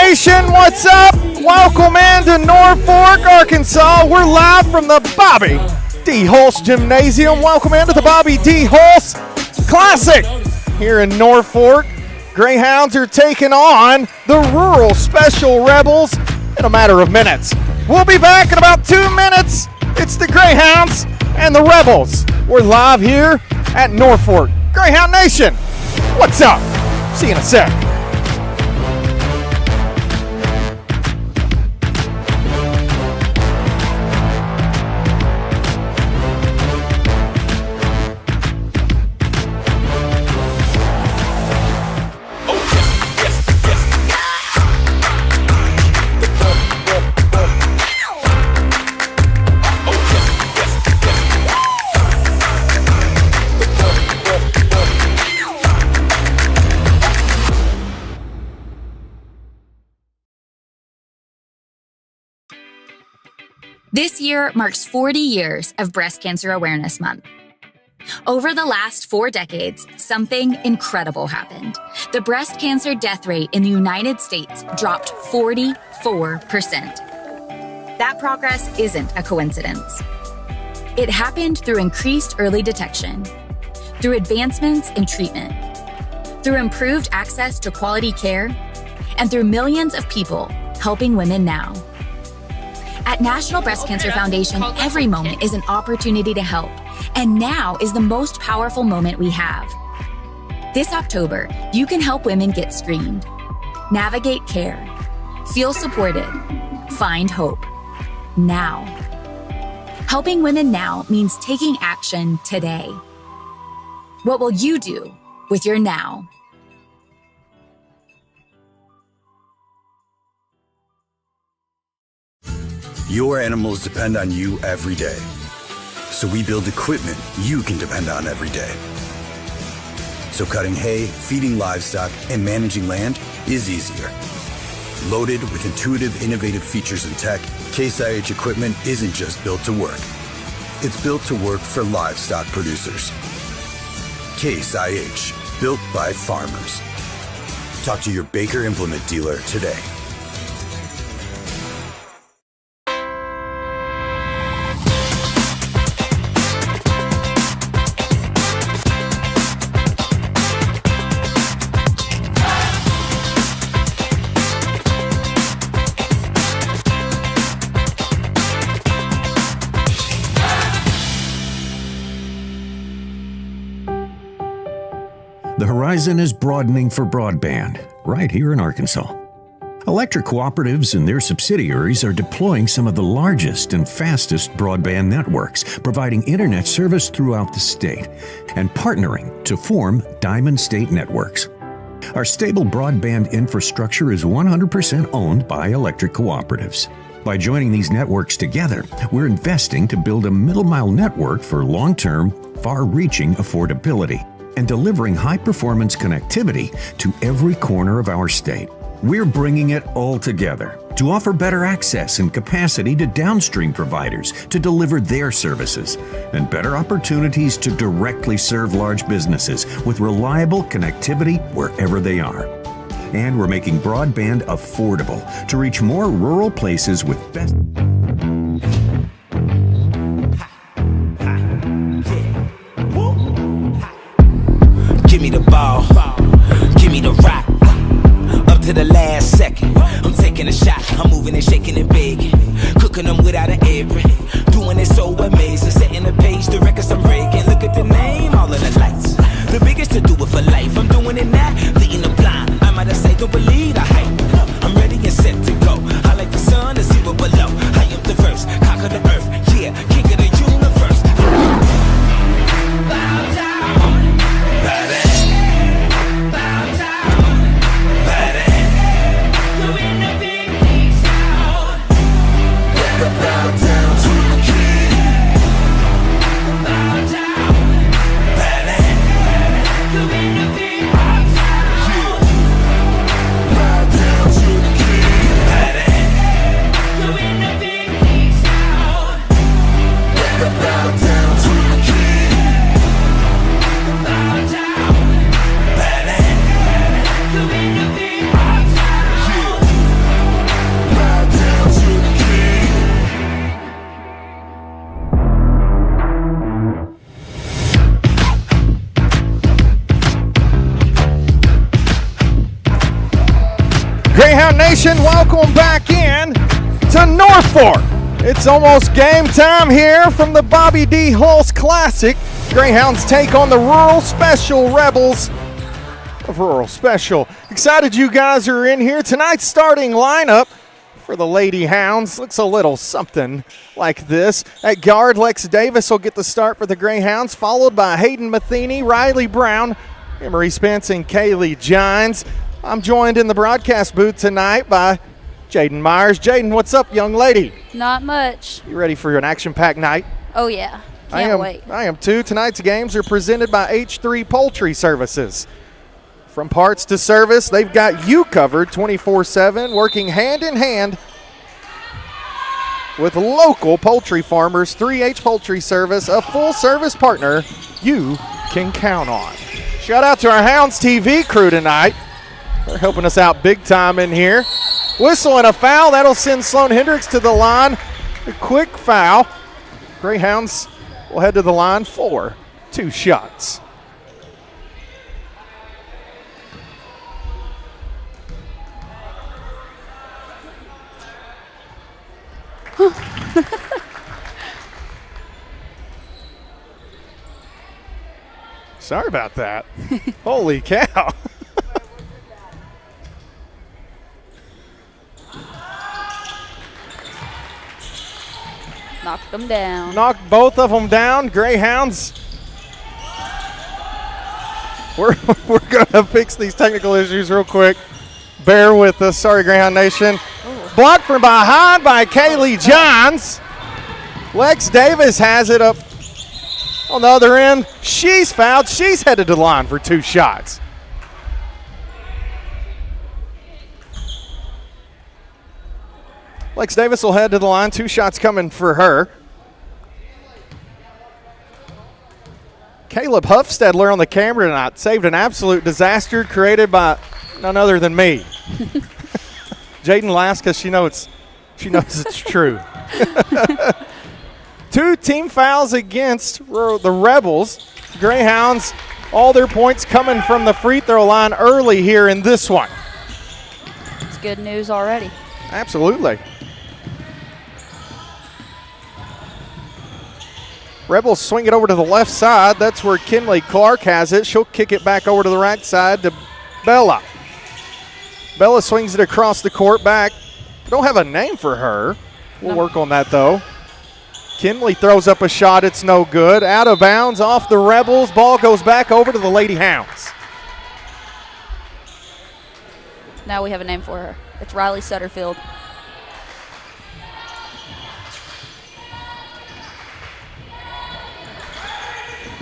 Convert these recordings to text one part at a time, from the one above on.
Nation, what's up? Welcome into Norfolk, Arkansas. We're live from the Bobby D. Hulse Gymnasium. Welcome into the Bobby D. Hulse Classic here in Norfolk. Greyhounds are taking on the Rural Special Rebels in a matter of minutes. We'll be back in about 2 minutes. It's the Greyhounds and the Rebels. We're live here at Norfolk. Greyhound Nation, what's up? See you in a sec. This year marks 40 years of Breast Cancer Awareness Month. Over the last 4 decades, something incredible happened. The breast cancer death rate in the United States dropped 44%. That progress isn't a coincidence. It happened through increased early detection, through advancements in treatment, through improved access to quality care, and through millions of people helping women now. At National Breast Cancer Foundation, every moment is an opportunity to help, and now is the most powerful moment we have. This October, you can help women get screened, navigate care, feel supported, find hope. Now. Helping women now means taking action today. What will you do with your now? Your animals depend on you every day. So we build equipment you can depend on every day. So cutting hay, feeding livestock, and managing land is easier. Loaded with intuitive, innovative features and tech, Case IH equipment isn't just built to work. It's built to work for livestock producers. Case IH, built by farmers. Talk to your Baker Implement dealer today. The horizon is broadening for broadband, right here in Arkansas. Electric cooperatives and their subsidiaries are deploying some of the largest and fastest broadband networks, providing internet service throughout the state, and partnering to form Diamond State Networks. Our stable broadband infrastructure is 100% owned by electric cooperatives. By joining these networks together, we're investing to build a middle-mile network for long-term, far-reaching affordability, and delivering high-performance connectivity to every corner of our state. We're bringing it all together to offer better access and capacity to downstream providers to deliver their services, and better opportunities to directly serve large businesses with reliable connectivity wherever they are. And we're making broadband affordable to reach more rural places with best... Give me the ball, give me the rock, up to the last second, I'm taking a shot, I'm moving and shaking and baking, cooking them without an apron, doing it so amazing, setting the pace, the records I'm breaking, look at the name, all of the lights, the biggest to do it for life, I'm doing it now, leading the blind, I might have said don't believe the hype, I'm ready and set to go, I like the sun, the zero below, I am the first, conquer the earth, yeah, king of the universe. Bow down, bow down. Greyhound Nation, welcome back in to Norfolk. It's almost game time here from the Bobby D. Hulse Classic. Greyhounds take on the Rural Special Rebels of Rural Special. Excited you guys are in here. Tonight's starting lineup for the Lady Hounds looks a little something like this. At guard, Lex Davis will get the start for the Greyhounds, followed by Hayden Matheny, Riley Brown, Emery Spence, and Kaylee Gines. I'm joined in the broadcast booth tonight by Jaden Myers. Jaden, what's up, young lady? Not much. You ready for an action-packed night? Oh, yeah. Can't wait. I am too. Tonight's games are presented by H3 Poultry Services. From parts to service, they've got you covered 24/7, working hand in hand with local poultry farmers. 3H Poultry Service, a full-service partner you can count on. Shout out to our Hounds TV crew tonight. They're helping us out big time in here. Whistle and a foul. That'll send Sloan-Hendrix to the line. A quick foul. Greyhounds will head to the line for 2 shots. Sorry about that. Holy cow. Knocked them down. Knocked both of them down. Greyhounds. We're going to fix these technical issues real quick. Bear with us. Sorry, Greyhound Nation. Blocked from behind by Kaylee Johns. Lex Davis has it up on the other end. She's fouled. She's headed to the line for 2 shots. Lex Davis will head to the line. 2 shots coming for her. Caleb Huffstedler on the camera tonight saved an absolute disaster created by none other than me. Jaden laughs because she knows it's true. 2 team fouls against the Rebels. Greyhounds, all their points coming from the free throw line early here in this one. It's good news already. Absolutely. Rebels swing it over to the left side. That's where Kinley Clark has it. She'll kick it back over to the right side to Bella. Bella swings it across the court back. Don't have a name for her. We'll work on that, though. Kinley throws up a shot. It's no good. Out of bounds off the Rebels. Ball goes back over to the Lady Hounds. Now we have a name for her. It's Riley Sutterfield.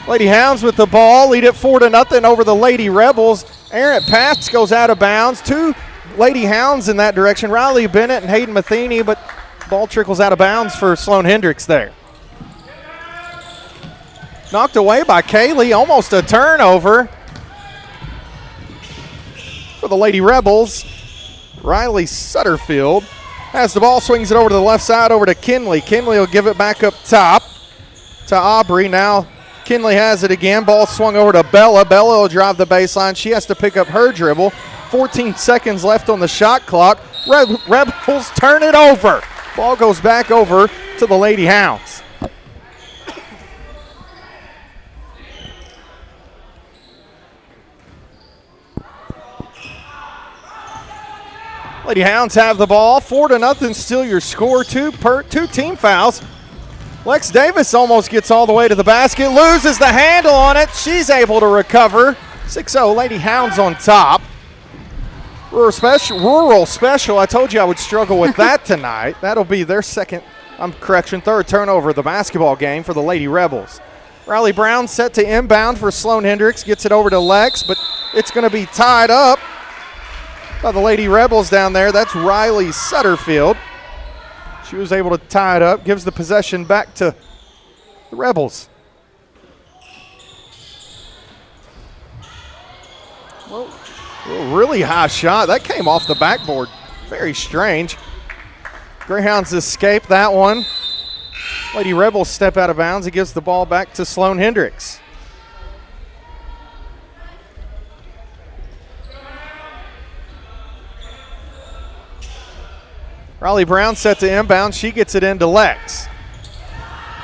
Lady Hounds with the ball. Lead it 4-0 over the Lady Rebels. Errant pass goes out of bounds. 2 Lady Hounds in that direction. Riley Bennett and Hayden Matheny, but ball trickles out of bounds for Sloan-Hendrix there. Knocked away by Kaylee. Almost a turnover for the Lady Rebels. Riley Sutterfield has the ball, swings it over to the left side, over to Kinley. Kinley will give it back up top to Aubrey. Now Kinley has it again. Ball swung over to Bella. Bella will drive the baseline. She has to pick up her dribble. 14 seconds left on the shot clock. Rebels turn it over. Ball goes back over to the Lady Hounds. Lady Hounds have the ball. 4-0, still your score. 2 team fouls. Lex Davis almost gets all the way to the basket, loses the handle on it. She's able to recover. 6-0 Lady Hounds on top. Rural Special. I told you I would struggle with that tonight. That'll be their third turnover of the basketball game for the Lady Rebels. Riley Brown set to inbound for Sloan-Hendrix. Gets it over to Lex, but it's going to be tied up by the Lady Rebels down there. That's Riley Sutterfield. She was able to tie it up, gives the possession back to the Rebels. Whoa. A really high shot. That came off the backboard. Very strange. Greyhounds escape that one. Lady Rebels step out of bounds. He gives the ball back to Sloan-Hendrix. Riley Brown set to inbound. She gets it into Lex.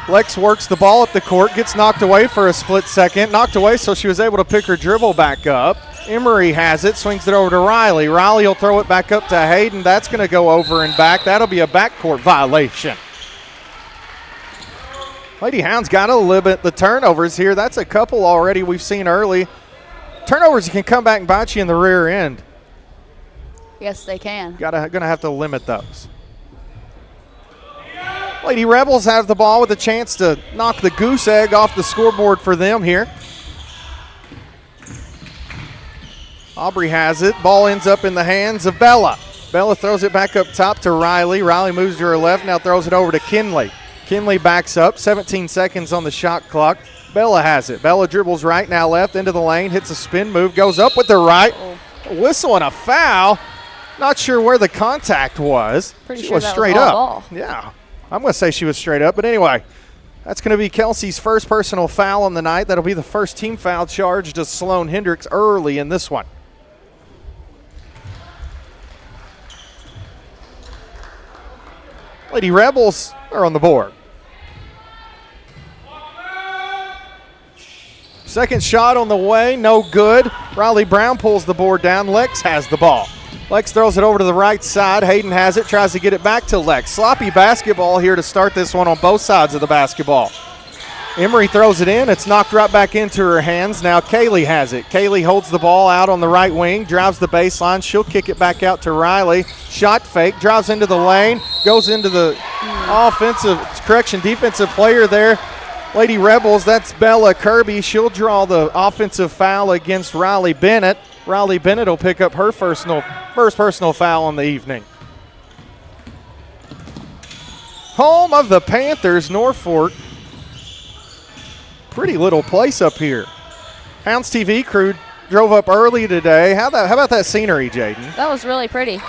Lex works the ball up the court, gets knocked away for a split second. Knocked away so she was able to pick her dribble back up. Emery has it, swings it over to Riley. Riley will throw it back up to Hayden. That's going to go over and back. That'll be a backcourt violation. Lady Hounds got to limit the turnovers here. That's a couple already we've seen early. Turnovers can come back and bite you in the rear end. Yes, they can. Gonna have to limit those. Lady Rebels have the ball with a chance to knock the goose egg off the scoreboard for them here. Aubrey has it. Ball ends up in the hands of Bella. Bella throws it back up top to Riley. Riley moves to her left, now throws it over to Kinley. Kinley backs up, 17 seconds on the shot clock. Bella has it. Bella dribbles right, now left, into the lane, hits a spin move, goes up with the right. A whistle and a foul. Not sure where the contact was. Pretty she sure was that straight was up. all ball. Yeah, I'm going to say she was straight up, but anyway. That's going to be Kelsey's first personal foul on the night. That'll be the first team foul charged to Sloan-Hendrix early in this one. Lady Rebels are on the board. Second shot on the way, no good. Riley Brown pulls the board down. Lex has the ball. Lex throws it over to the right side. Hayden has it, tries to get it back to Lex. Sloppy basketball here to start this one on both sides of the basketball. Emery throws it in. It's knocked right back into her hands. Now Kaylee has it. Kaylee holds the ball out on the right wing, drives the baseline. She'll kick it back out to Riley. Shot fake, drives into the lane, goes into the defensive player there. Lady Rebels, that's Bella Kirby. She'll draw the offensive foul against Riley Bennett. Riley Bennett will pick up her first personal foul on the evening. Home of the Panthers, Norfolk. Pretty little place up here. Hounds TV crew drove up early today. How about that scenery, Jaden? That was really pretty.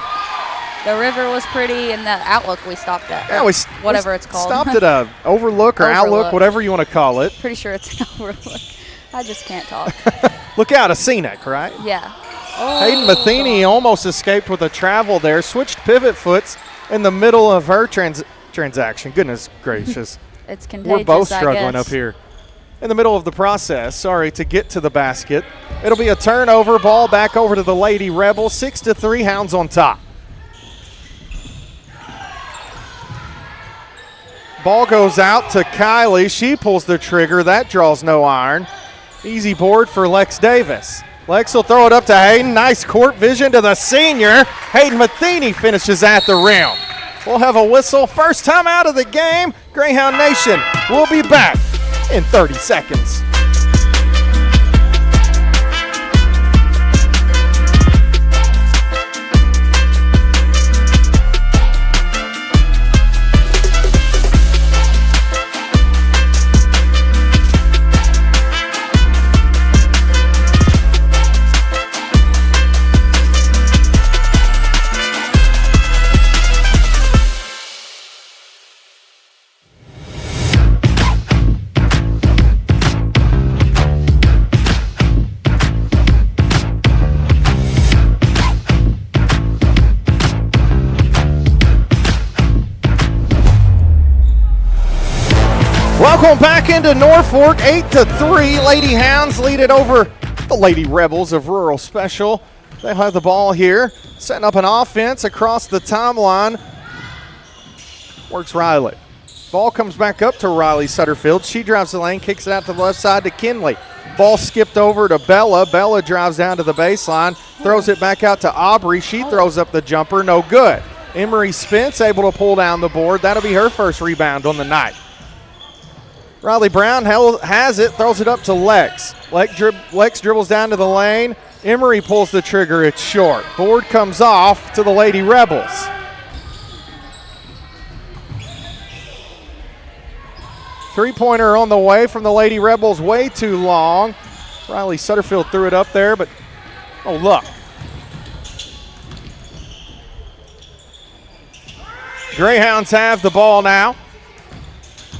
The river was pretty, and the outlook we stopped at. Yeah, whatever it's called. Stopped at a overlook or outlook, whatever you want to call it. Pretty sure it's an overlook. I just can't talk. Look out, a scenic, right? Yeah. Hayden Matheny almost escaped with a travel there. Switched pivot foots in the middle of her transaction. Goodness gracious. It's contagious, We're both struggling I guess. up here. In the middle of the process, to get to the basket. It'll be a turnover, ball back over to the Lady Rebels. 6-3, Hounds on top. Ball goes out to Kylie. She pulls the trigger. That draws no iron. Easy board for Lex Davis. Lex will throw it up to Hayden. Nice court vision to the senior. Hayden Matheny finishes at the rim. We'll have a whistle. First time out of the game. Greyhound Nation will be back in 30 seconds. Welcome back into Norfolk, 8-3. Lady Hounds lead it over the Lady Rebels of Rural Special. They have the ball here, setting up an offense across the timeline. Works Riley. Ball comes back up to Riley Sutterfield. She drives the lane, kicks it out to the left side to Kinley. Ball skipped over to Bella. Bella drives down to the baseline, throws it back out to Aubrey. She throws up the jumper, no good. Emery Spence able to pull down the board. That'll be her first rebound on the night. Riley Brown has it, throws it up to Lex. Lex dribbles down to the lane. Emery pulls the trigger, it's short. Board comes off to the Lady Rebels. Three-pointer on the way from the Lady Rebels, way too long. Riley Sutterfield threw it up there, but oh, look. Greyhounds have the ball now.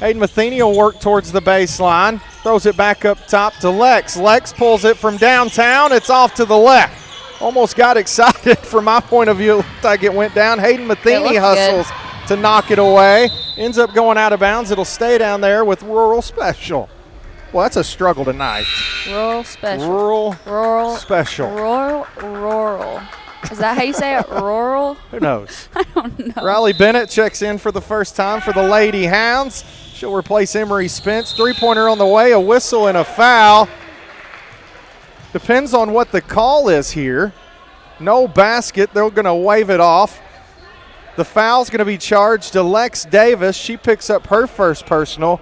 Hayden Matheny will work towards the baseline. Throws it back up top to Lex. Lex pulls it from downtown. It's off to the left. almost got excited from my point of view. It looked like it went down. Hayden Matheny hustles to knock it away. Ends up going out of bounds. It'll stay down there with Rural Special. Well, that's a struggle tonight. Rural Special. Rural Special. Rural. Is that how you say it? Rural? Who knows? I don't know. Riley Bennett checks in for the first time for the Lady Hounds. She'll replace Emery Spence. Three-pointer on the way, a whistle and a foul. Depends on what the call is here. No basket. They're going to wave it off. The foul's going to be charged to Lex Davis. She picks up her first personal.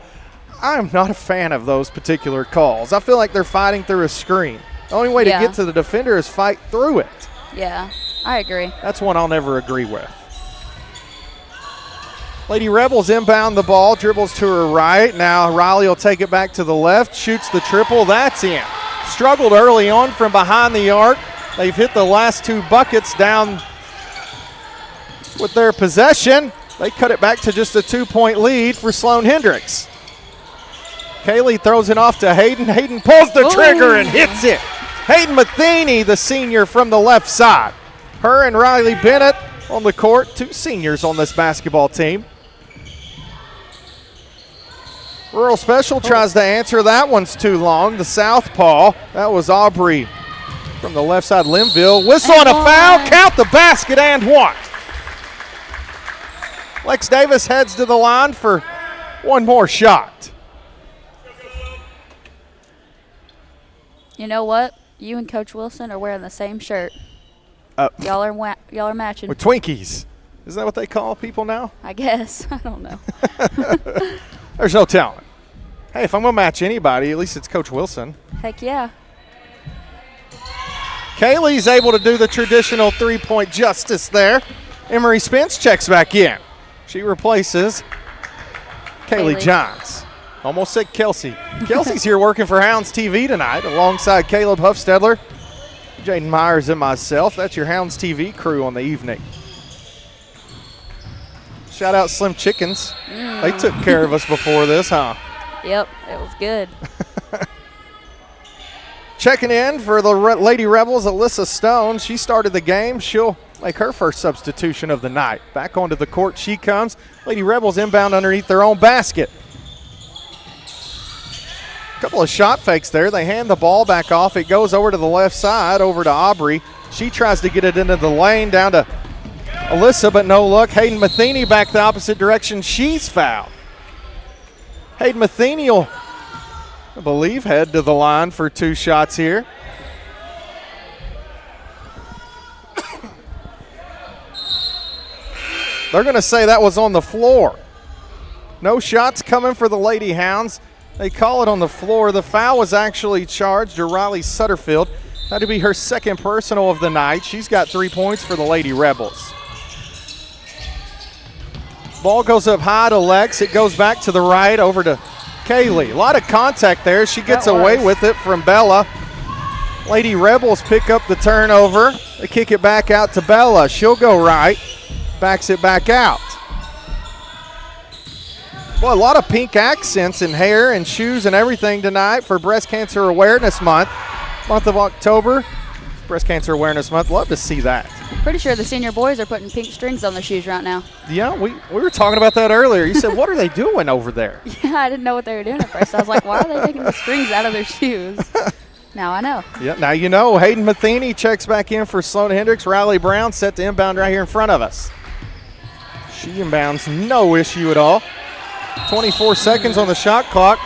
I'm not a fan of those particular calls. I feel like they're fighting through a screen. The only way to get to the defender is fight through it. Yeah, I agree. That's one I'll never agree with. Lady Rebels inbound the ball, dribbles to her right. Now Riley will take it back to the left, shoots the triple. That's in. Struggled early on from behind the arc. They've hit the last two buckets down with their possession. They cut it back to just a 2-point lead for Sloan-Hendrix. Kaylee throws it off to Hayden. Hayden pulls the trigger and hits it. Hayden Matheny, the senior from the left side. Her and Riley Bennett on the court, two seniors on this basketball team. Rural Special tries to answer. That one's too long. The southpaw, that was Aubrey from the left side, Linville. Whistle and a foul. Count the basket and one. Lex Davis heads to the line for one more shot. You know what? You and Coach Wilson are wearing the same shirt. Y'all are matching. With Twinkies. Isn't that what they call people now? I guess. I don't know. There's no telling. Hey, if I'm going to match anybody, at least it's Coach Wilson. Heck yeah. Kaylee's able to do the traditional three-point justice there. Emery Spence checks back in. She replaces Kaylee Johns. Almost said Kelsey. Kelsey's here working for Hounds TV tonight alongside Caleb Huffstedler, Jaden Myers, and myself. That's your Hounds TV crew on the evening. Shout out Slim Chickens. They took care of us before this, huh? Yep, it was good. Checking in for the Lady Rebels, Alyssa Stone. She started the game. She'll make her first substitution of the night. Back onto the court she comes. Lady Rebels inbound underneath their own basket. Couple of shot fakes there. They hand the ball back off. It goes over to the left side, over to Aubrey. She tries to get it into the lane, down to Alyssa, but no luck. Hayden Matheny back the opposite direction. She's fouled. Hayden Matheny will, I believe, head to the line for two shots here. They're going to say that was on the floor. No shots coming for the Lady Hounds. They call it on the floor. The foul was actually charged to Riley Sutterfield. That'd be her second personal of the night. She's got 3 points for the Lady Rebels. Ball goes up high to Lex. It goes back to the right over to Kaylee. A lot of contact there. She gets away with it from Bella. Lady Rebels pick up the turnover. They kick it back out to Bella. She'll go right. Backs it back out. Well, a lot of pink accents in hair and shoes and everything tonight for Breast Cancer Awareness Month. Month of October, Breast Cancer Awareness Month. Love to see that. Pretty sure the senior boys are putting pink strings on their shoes right now. Yeah, we were talking about that earlier. You said, what are they doing over there? Yeah, I didn't know what they were doing at first. I was like, why are they taking the strings out of their shoes? Now I know. Yeah, now you know. Hayden Matheny checks back in for Sloan-Hendrix. Riley Brown set to inbound right here in front of us. She inbounds, no issue at all. 24 seconds on the shot clock.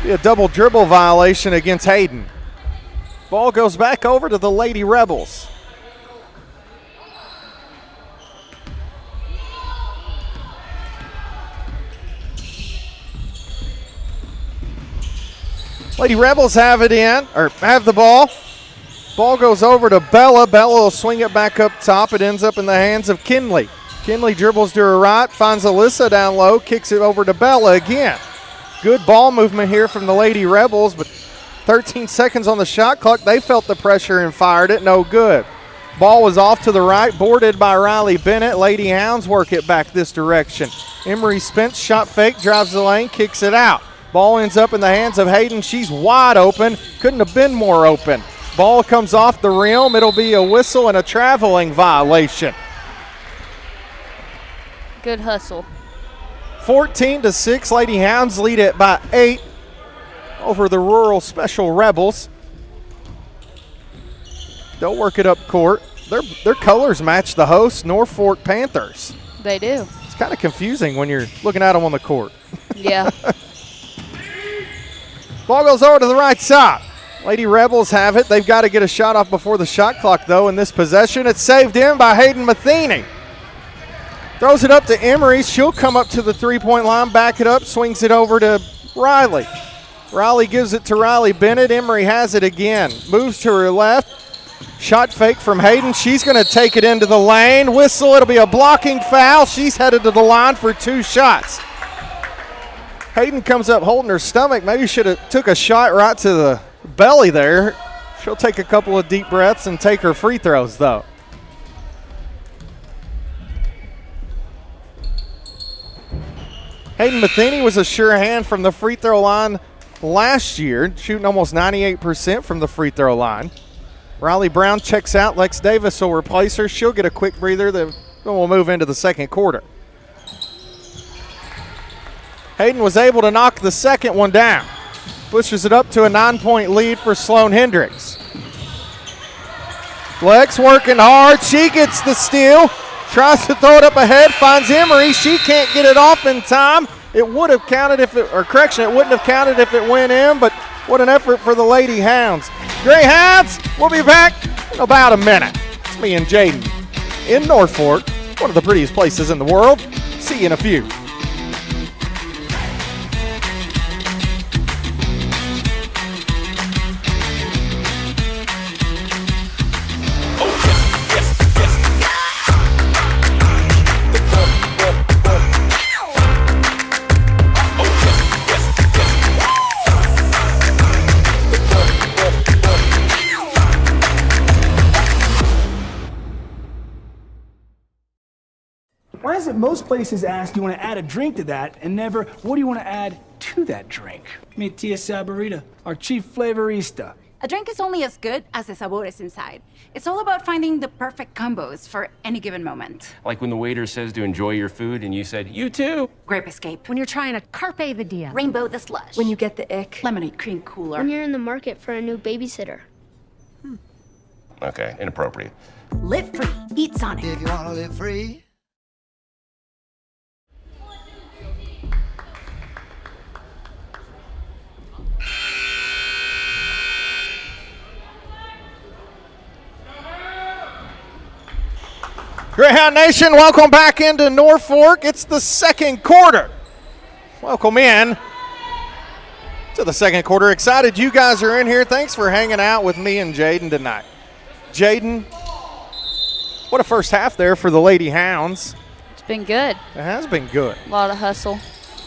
Be a double dribble violation against Hayden. Ball goes back over to the Lady Rebels. Lady Rebels have it in, or have the ball. Ball goes over to Bella. Bella will swing it back up top. It ends up in the hands of Kinley. Kinley dribbles to her right, finds Alyssa down low, kicks it over to Bella again. Good ball movement here from the Lady Rebels, but 13 seconds on the shot clock. They felt the pressure and fired it, no good. Ball was off to the right, boarded by Riley Bennett. Lady Hounds work it back this direction. Emery Spence, shot fake, drives the lane, kicks it out. Ball ends up in the hands of Hayden. She's wide open, couldn't have been more open. Ball comes off the rim. It'll be a whistle and a traveling violation. Good hustle. 14-6, Lady Hounds lead it by 8 over the Rural Special Rebels. They'll work it up court. Their colors match the host Norfolk Panthers. They do. It's kind of confusing when you're looking at them on the court. Yeah. Ball goes over to the right side. Lady Rebels have it. They've got to get a shot off before the shot clock, though, in this possession. It's saved in by Hayden Matheny. Throws it up to Emery. She'll come up to the three-point line, back it up, swings it over to Riley. Riley gives it to Riley Bennett. Emery has it again. Moves to her left. Shot fake from Hayden. She's going to take it into the lane. Whistle. It'll be a blocking foul. She's headed to the line for 2 shots. Hayden comes up holding her stomach. Maybe should have took a shot right to the belly there. She'll take a couple of deep breaths and take her free throws, though. Hayden Matheny was a sure hand from the free throw line last year, shooting almost 98% from the free throw line. Riley Brown checks out. Lex Davis will replace her. She'll get a quick breather, then we'll move into the second quarter. Hayden was able to knock the second one down. Pushes it up to a 9-point lead for Sloan-Hendrix. Lex working hard. She gets the steal. Tries to throw it up ahead, finds Emery. She can't get it off in time. It would have counted if it, or correction, it wouldn't have counted if it went in, but what an effort for the Lady Hounds. Greyhounds, we'll be back in about a minute. It's me and Jaden in Norfolk, one of the prettiest places in the world. See you in a few. Why is it most places ask, do you want to add a drink to that, and never, what do you want to add to that drink? Meet Tia Saborita, our chief flavorista. A drink is only as good as the sabores inside. It's all about finding the perfect combos for any given moment. Like when the waiter says to enjoy your food and you said, you too. Grape Escape. When you're trying to carpe the diem. Rainbow the Slush. When you get the ick. Lemonade Cream Cooler. When you're in the market for a new babysitter. Okay, inappropriate. Live free. Eat Sonic. If you want to live free. Greyhound Nation, welcome back into Norfolk. It's the second quarter. Welcome in to the second quarter. Excited you guys are in here. Thanks for hanging out with me and Jaden tonight. Jaden, what a first half there for the Lady Hounds. It's been good. It has been good. A lot of hustle.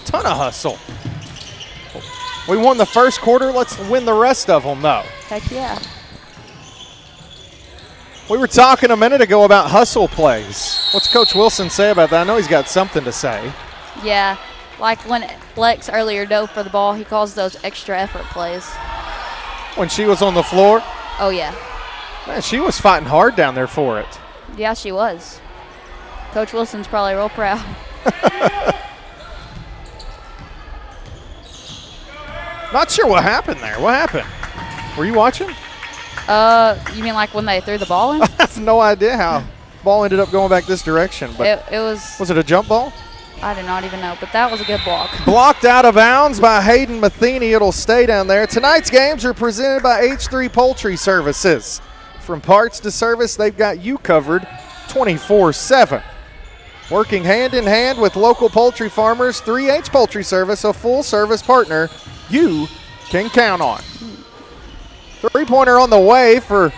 Ton of hustle. We won the first quarter. Let's win the rest of them, though. Heck yeah. We were talking a minute ago about hustle plays. What's Coach Wilson say about that? I know he's got something to say. Yeah, like when Lex earlier dove for the ball, he calls those extra effort plays. When she was on the floor? Oh, yeah. Man, she was fighting hard down there for it. Yeah, she was. Coach Wilson's probably real proud. Not sure what happened there. What happened? Were you watching? You mean like when they threw the ball in? I have no idea how ball ended up going back this direction. But it was. Was it a jump ball? I do not even know, but that was a good block. Blocked out of bounds by Hayden Matheny. It'll stay down there. Tonight's games are presented by H3 Poultry Services. From parts to service, they've got you covered 24/7. Working hand in hand with local poultry farmers, 3H Poultry Service, a full-service partner you can count on. Three-pointer on the way for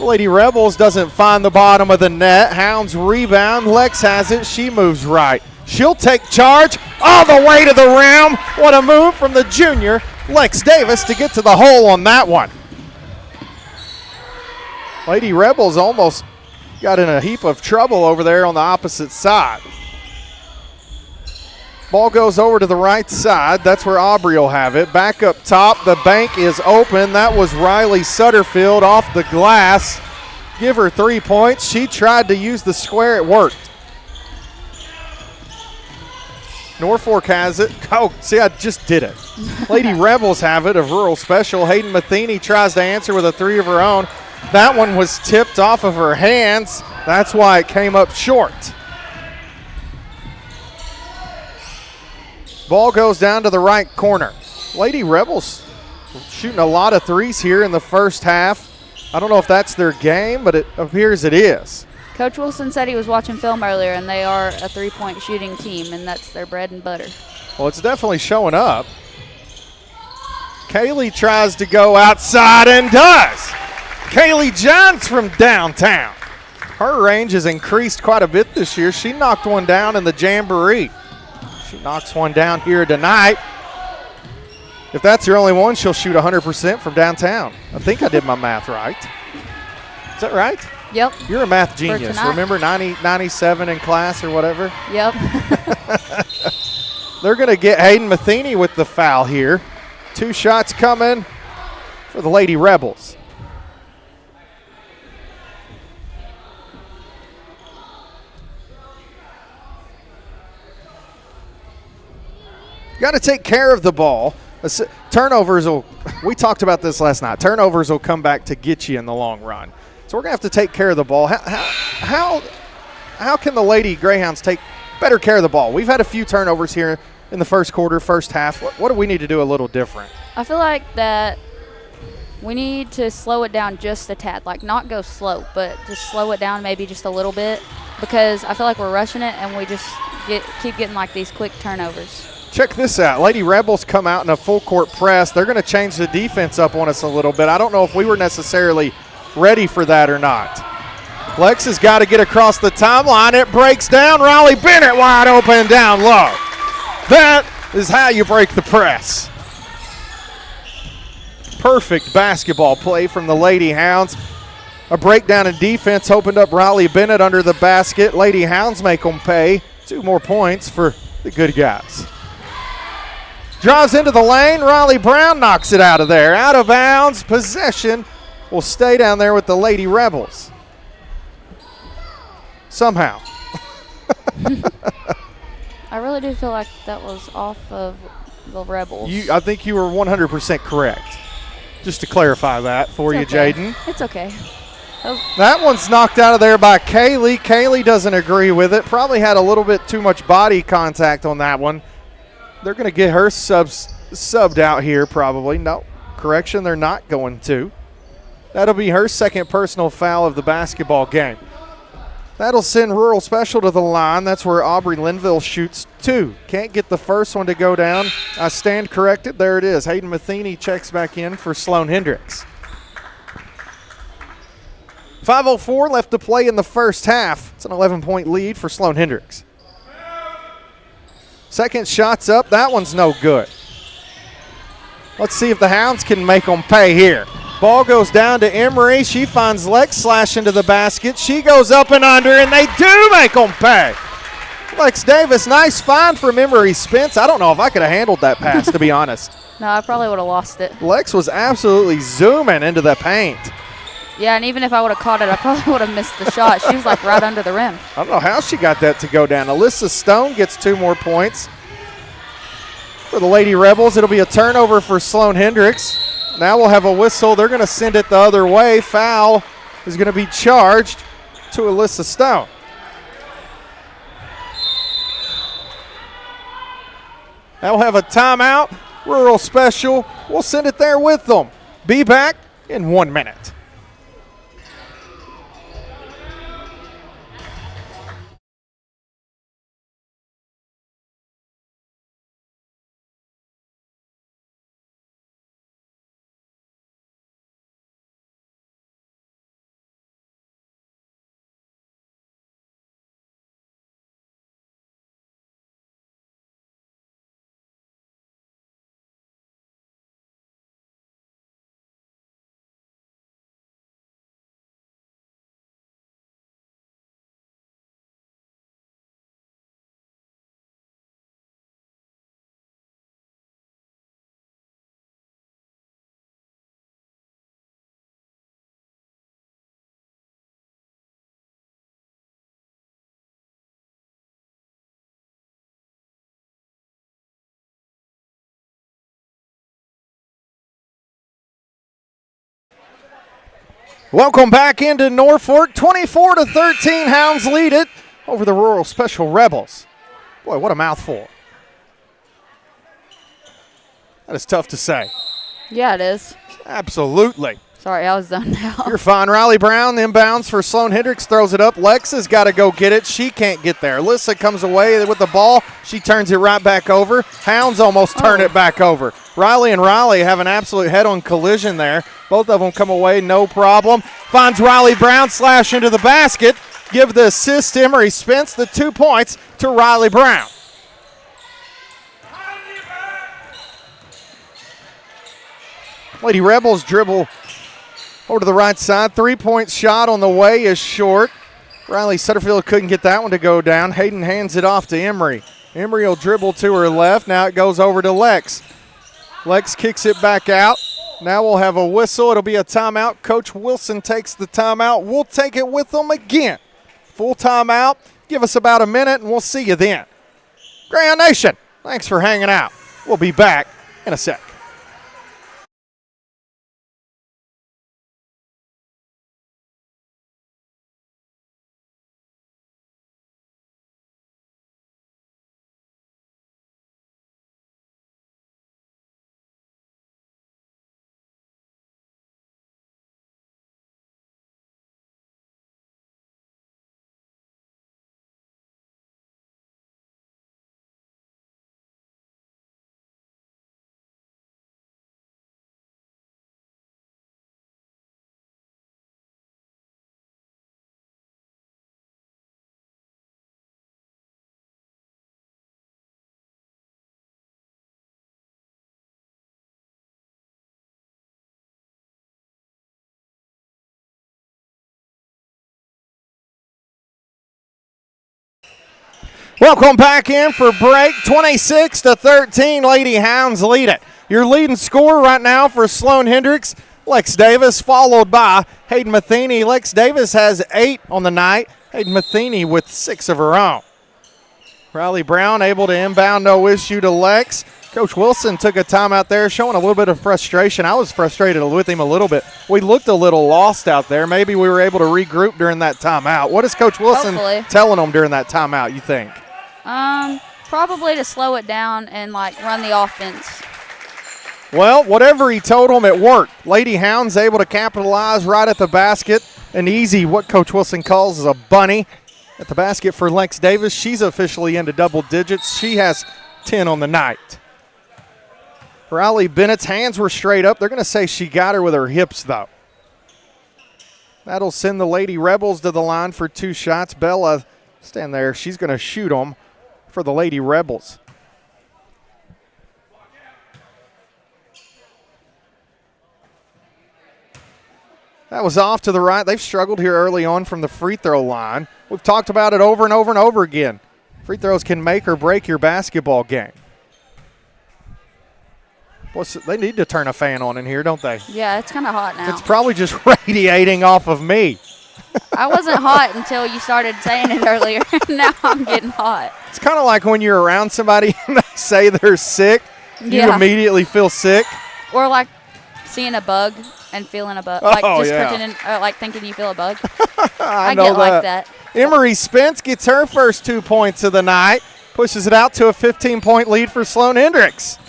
Lady Rebels. Doesn't find the bottom of the net. Hounds rebound. Lex has it. She moves right. She'll take charge all the way to the rim. What a move from the junior, Lex Davis, to get to the hole on that one. Lady Rebels almost got in a heap of trouble over there on the opposite side. Ball goes over to the right side. That's where Aubrey will have it. Back up top, the bank is open. That was Riley Sutterfield off the glass. Give her 3 points. She tried to use the square. It worked. Norfolk has it. Oh, see, I just did it. Lady Rebels have it of Rural Special. Hayden Matheny tries to answer with a three of her own. That one was tipped off of her hands. That's why it came up short. Ball goes down to the right corner. Lady Rebels shooting a lot of threes here in the first half. I don't know if that's their game, but it appears it is. Coach Wilson said he was watching film earlier, and they are a three-point shooting team, and that's their bread and butter. Well, it's definitely showing up. Kaylee tries to go outside and does. Kaylee Johns from downtown. Her range has increased quite a bit this year. She knocked one down in the Jamboree. She knocks one down here tonight. If that's your only one, she'll shoot 100% from downtown. I think I did my math right. Is that right? Yep. You're a math genius. Remember 97 in class or whatever? Yep. They're going to get Hayden Matheny with the foul here. 2 shots coming for the Lady Rebels. Got to take care of the ball. Turnovers will, we talked about this last night, turnovers will come back to get you in the long run. So we're going to have to take care of the ball. How can the Lady Greyhounds take better care of the ball? We've had a few turnovers here in the first quarter, first half. What do we need to do a little different? I feel like that we need to slow it down just a tad, like not go slow, but just slow it down maybe just a little bit, because I feel like we're rushing it and we just keep getting like these quick turnovers. Check this out. Lady Rebels come out in a full court press. They're going to change the defense up on us a little bit. I don't know if we were necessarily ready for that or not. Lex has got to get across the timeline. It breaks down. Riley Bennett wide open down low. That is how you break the press. Perfect basketball play from the Lady Hounds. A breakdown in defense opened up Riley Bennett under the basket. Lady Hounds make them pay. 2 more points for the good guys. Drives into the lane. Riley Brown knocks it out of there. Out of bounds. Possession will stay down there with the Lady Rebels. Somehow. I really do feel like that was off of the Rebels. I think you were 100% correct. Just to clarify that for you, Jaden. It's okay. That one's knocked out of there by Kaylee. Kaylee doesn't agree with it. Probably had a little bit too much body contact on that one. They're going to get her subbed out here probably. No, correction, they're not going to. That'll be her second personal foul of the basketball game. That'll send Rural Special to the line. That's where Aubrey Linville shoots 2. Can't get the first one to go down. I stand corrected. There it is. Hayden Matheny checks back in for Sloan-Hendrix. 5:04 left to play in the first half. It's an 11-point lead for Sloan-Hendrix. Second shot's up. That one's no good. Let's see if the Hounds can make them pay here. Ball goes down to Emery. She finds Lex slash into the basket. She goes up and under, and they do make them pay. Lex Davis, nice find from Emery Spence. I don't know if I could have handled that pass, to be honest. No, I probably would have lost it. Lex was absolutely zooming into the paint. Yeah, and even if I would have caught it, I probably would have missed the shot. She was like right under the rim. I don't know how she got that to go down. Alyssa Stone gets 2 more points. For the Lady Rebels, it'll be a turnover for Sloan-Hendrix. Now we'll have a whistle. They're going to send it the other way. Foul is going to be charged to Alyssa Stone. Now we'll have a timeout. Rural Special. We'll send it there with them. Be back in 1 minute. Welcome back into Norfolk. 24-13, Hounds lead it over the Rural Special Rebels. Boy, what a mouthful. That is tough to say. Yeah, it is. Absolutely. Sorry, I was zoned out. You're fine. Riley Brown inbounds for Sloan-Hendrix, throws it up. Lex has got to go get it. She can't get there. Alyssa comes away with the ball. She turns it right back over. Hounds almost turn it back over. Riley and Riley have an absolute head-on collision there. Both of them come away, no problem. Finds Riley Brown, slash into the basket. Give the assist to Emery Spence, the 2 points to Riley Brown. Lady Rebels dribble over to the right side. 3-point shot on the way is short. Riley Sutterfield couldn't get that one to go down. Hayden hands it off to Emery. Emery will dribble to her left. Now it goes over to Lex. Lex kicks it back out. Now we'll have a whistle. It'll be a timeout. Coach Wilson takes the timeout. We'll take it with them again. Full timeout. Give us about a minute and we'll see you then. Grand Nation, thanks for hanging out. We'll be back in a sec. Welcome back in for break. 26-13, Lady Hounds lead it. Your leading scorer right now for Sloan-Hendrix, Lex Davis, followed by Hayden Matheny. Lex Davis has 8 on the night. Hayden Matheny with 6 of her own. Riley Brown able to inbound, no issue to Lex. Coach Wilson took a timeout there, showing a little bit of frustration. I was frustrated with him a little bit. We looked a little lost out there. Maybe we were able to regroup during that timeout. What is Coach Wilson telling them during that timeout, you think? Probably to slow it down and, run the offense. Well, whatever he told them, it worked. Lady Hounds able to capitalize right at the basket. An easy, what Coach Wilson calls a bunny at the basket for Lex Davis. She's officially into double digits. She has 10 on the night. Riley Bennett's hands were straight up. They're going to say she got her with her hips, though. That'll send the Lady Rebels to the line for 2 shots. Bella, stand there. She's going to shoot them for the Lady Rebels. That was off to the right. They've struggled here early on from the free throw line. We've talked about it over and over and over again. Free throws can make or break your basketball game. They need to turn a fan on in here, don't they? Yeah, it's kind of hot now. It's probably just radiating off of me. I wasn't hot until you started saying it earlier. Now I'm getting hot. It's kind of like when you're around somebody and they say they're sick, you immediately feel sick. Or seeing a bug and feeling a bug. Pretending, thinking you feel a bug. I get like that. Emery Spence gets her first 2 points of the night, pushes it out to a 15-point lead for Sloan-Hendrix.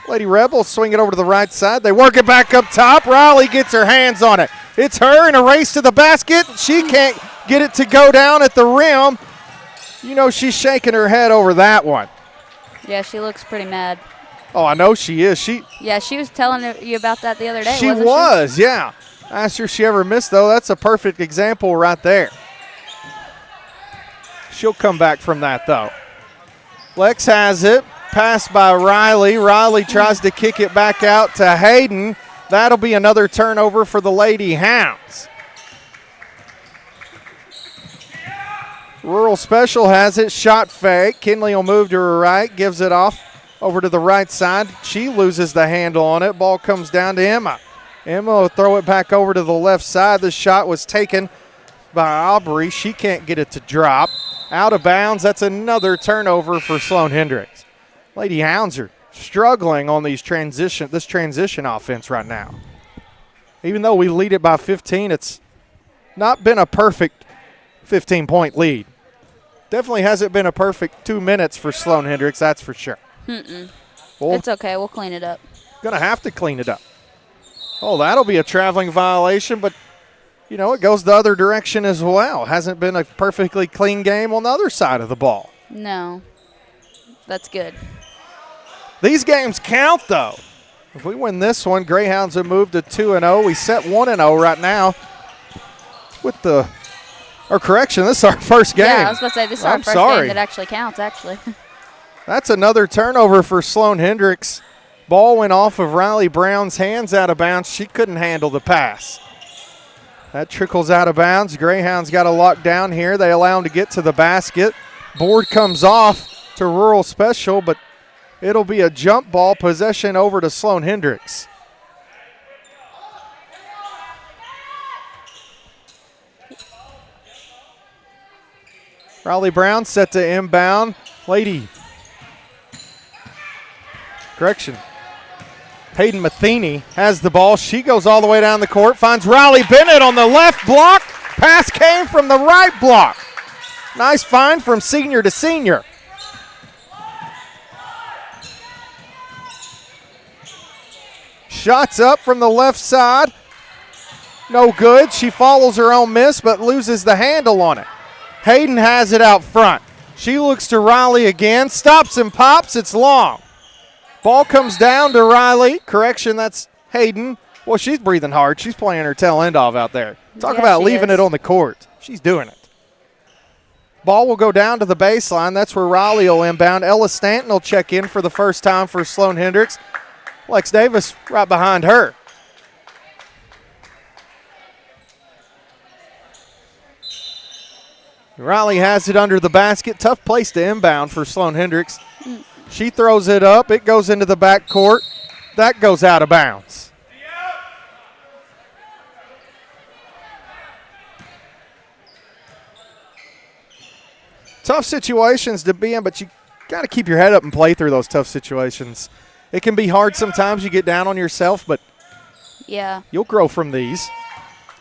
Lady Rebels swing it over to the right side. They work it back up top. Riley gets her hands on it. It's her in a race to the basket. She can't get it to go down at the rim. You know she's shaking her head over that one. Yeah, she looks pretty mad. Oh, I know she is. She was telling you about that the other day, wasn't she? Yeah. I asked her if she ever missed, though. That's a perfect example right there. She'll come back from that, though. Lex has it. Passed by Riley. Riley tries to kick it back out to Hayden. That'll be another turnover for the Lady Hounds. Rural Special has it. Shot fake. Kinley will move to her right. Gives it off over to the right side. She loses the handle on it. Ball comes down to Emma. Emma will throw it back over to the left side. The shot was taken by Aubrey. She can't get it to drop. Out of bounds. That's another turnover for Sloan-Hendrix. Lady Hounds are struggling on this transition offense right now. Even though we lead it by 15, it's not been a perfect 15-point lead. Definitely hasn't been a perfect 2 minutes for Sloan-Hendrix, that's for sure. Well, It's okay. We'll clean it up. going to have to clean it up. Oh, that'll be a traveling violation, but, you know, it goes the other direction as well. Hasn't been a perfectly clean game on the other side of the ball. No. That's good. These games count, though. If we win this one, Greyhounds have moved to 2-0. We set 1-0 right now with the – or correction, this is our first game. Yeah, I was about to say this is our first game that actually counts, actually. That's another turnover for Sloan-Hendrix. Ball went off of Riley Brown's hands out of bounds. She couldn't handle the pass. That trickles out of bounds. Greyhounds got a lock down here. They allow him to get to the basket. Board comes off to Rural Special, but it'll be a jump ball possession over to Sloan-Hendrix. Riley Brown set to inbound. Lady. Correction. Hayden Matheny has the ball. She goes all the way down the court, finds Riley Bennett on the left block. Pass came from the right block. Nice find from senior to senior. Shots up from the left side. No good. She follows her own miss, but loses the handle on it. Hayden has it out front. She looks to Riley again. Stops and pops. It's long. Ball comes down to Riley. Correction, that's Hayden. Well, she's breathing hard. She's playing her tail end off out there. Talk about leaving it on the court. She's doing it. Ball will go down to the baseline. That's where Riley will inbound. Ella Stanton will check in for the first time for Sloan-Hendrix. Lex Davis right behind her. Riley has it under the basket. Tough place to inbound for Sloan-Hendrix. She throws it up. It goes into the backcourt. That goes out of bounds. Tough situations to be in, but you got to keep your head up and play through those tough situations. It can be hard sometimes. You get down on yourself, but yeah, you'll grow from these.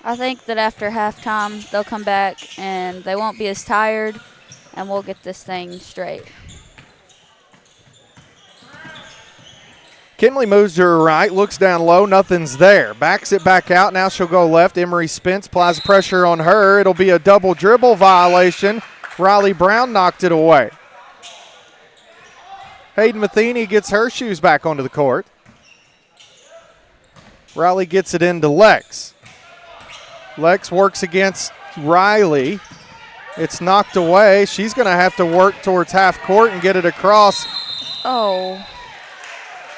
I think that after halftime, they'll come back and they won't be as tired, and we'll get this thing straight. Kinley moves to her right, looks down low, nothing's there. Backs it back out, now she'll go left. Emery Spence applies pressure on her. It'll be a double dribble violation. Riley Brown knocked it away. Hayden Matheny gets her shoes back onto the court. Riley gets it into Lex. Lex works against Riley. It's knocked away. She's going to have to work towards half court and get it across. Oh.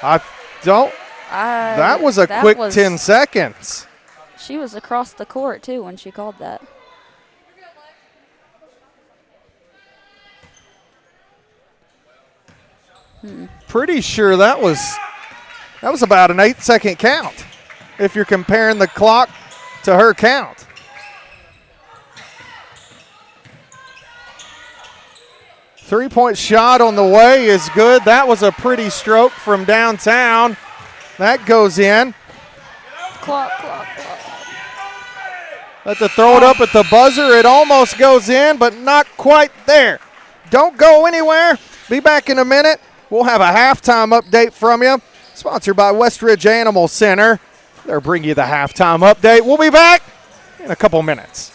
That was a quick 10 seconds. She was across the court, too, when she called that. Pretty sure that was about an 8-second count if you're comparing the clock to her count. Three-point shot on the way is good. That was a pretty stroke from downtown. That goes in. Clock. Let the throw it up at the buzzer. It almost goes in, but not quite there. Don't go anywhere. Be back in a minute. We'll have a halftime update from you. Sponsored by Westridge Animal Center. They'll bring you the halftime update. We'll be back in a couple minutes.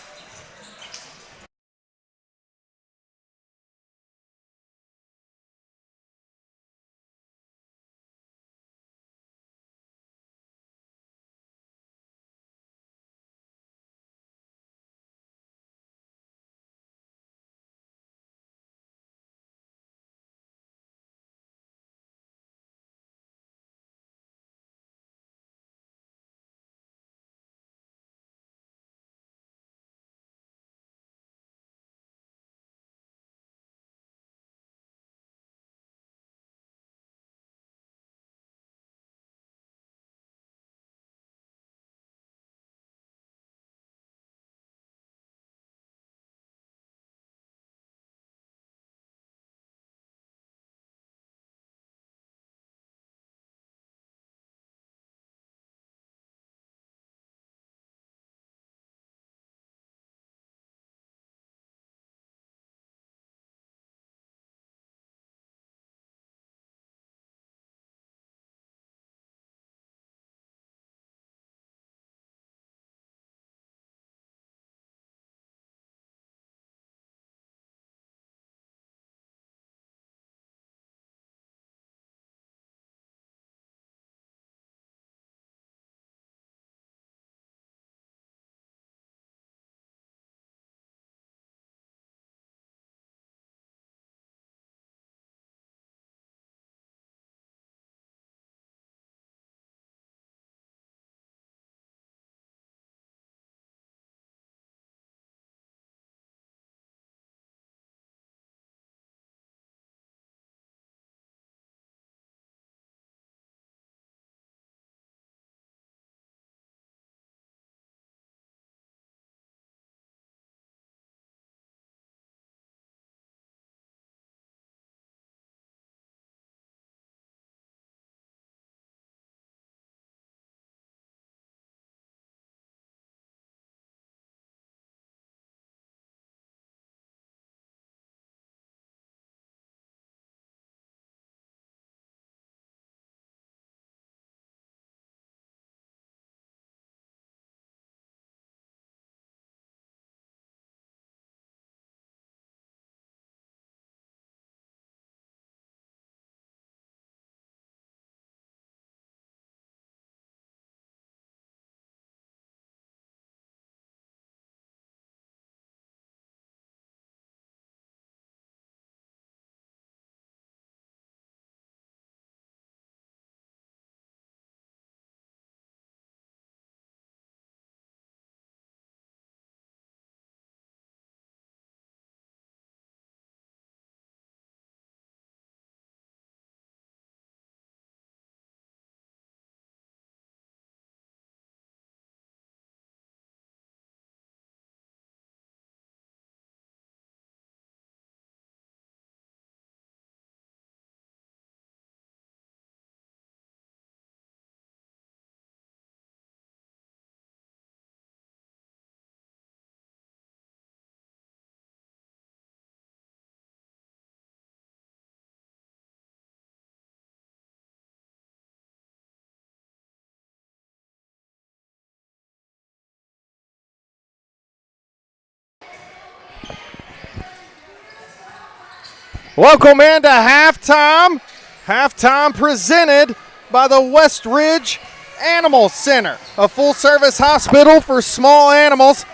Welcome into halftime. Halftime presented by the West Ridge Animal Center, a full-service hospital for small animals.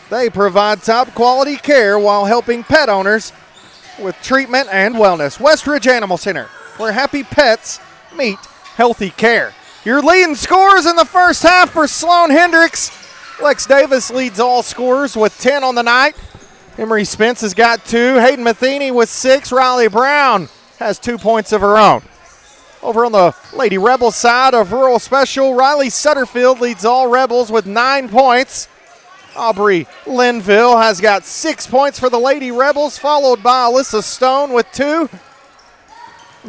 They provide top-quality care while helping pet owners with treatment and wellness. West Ridge Animal Center, where happy pets meet healthy care. Your leading scorers in the first half for Sloan-Hendrix. Lex Davis leads all scorers with 10 on the night. Emery Spence has got 2. Hayden Matheny with 6. Riley Brown has 2 points of her own. Over on the Lady Rebels side of Rural Special, Riley Sutterfield leads all Rebels with 9 points. Aubrey Linville has got 6 points for the Lady Rebels, followed by Alyssa Stone with 2.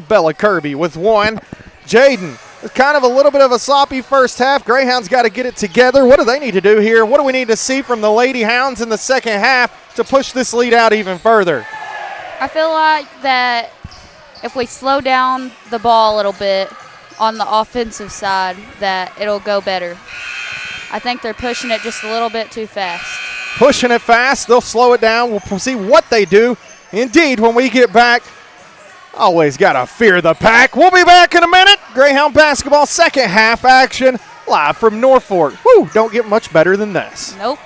Bella Kirby with 1. Jaden, kind of a little bit of a sloppy first half. Greyhounds got to get it together. What do they need to do here? What do we need to see from the Lady Hounds in the second half to push this lead out even further? I feel like that if we slow down the ball a little bit on the offensive side, that it'll go better. I think they're pushing it just a little bit too fast. Pushing it fast. They'll slow it down. We'll see what they do. Indeed, when we get back, always got to fear the pack. We'll be back in a minute. Greyhound basketball second half action live from Norfolk. Woo, don't get much better than this. Nope.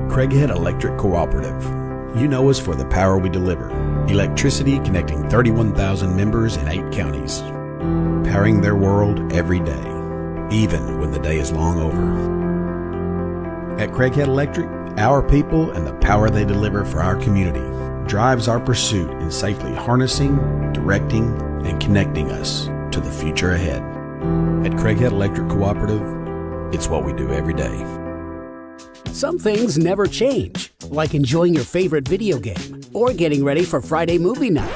Craighead Electric Cooperative. You know us for the power we deliver. Electricity connecting 31,000 members in 8 counties. Powering their world every day, even when the day is long over. At Craighead Electric, our people and the power they deliver for our community drives our pursuit in safely harnessing, directing, and connecting us to the future ahead. At Craighead Electric Cooperative, it's what we do every day. Some things never change, like enjoying your favorite video game or getting ready for Friday movie night.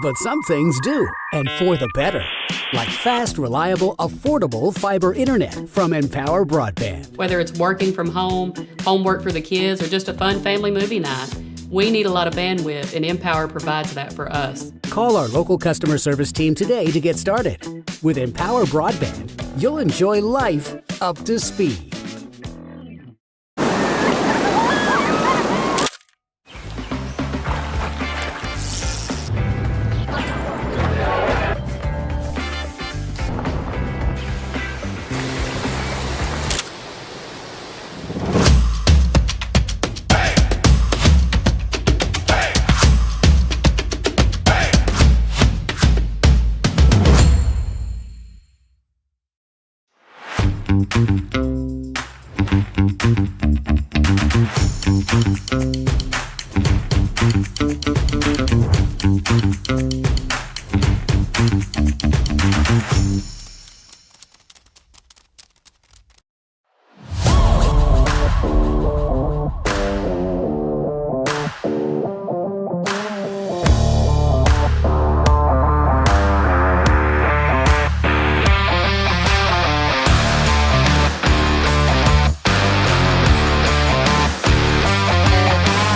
But some things do, and for the better, like fast, reliable, affordable fiber internet from Empower Broadband. Whether it's working from home, homework for the kids, or just a fun family movie night, we need a lot of bandwidth, and Empower provides that for us. Call our local customer service team today to get started. With Empower Broadband, you'll enjoy life up to speed.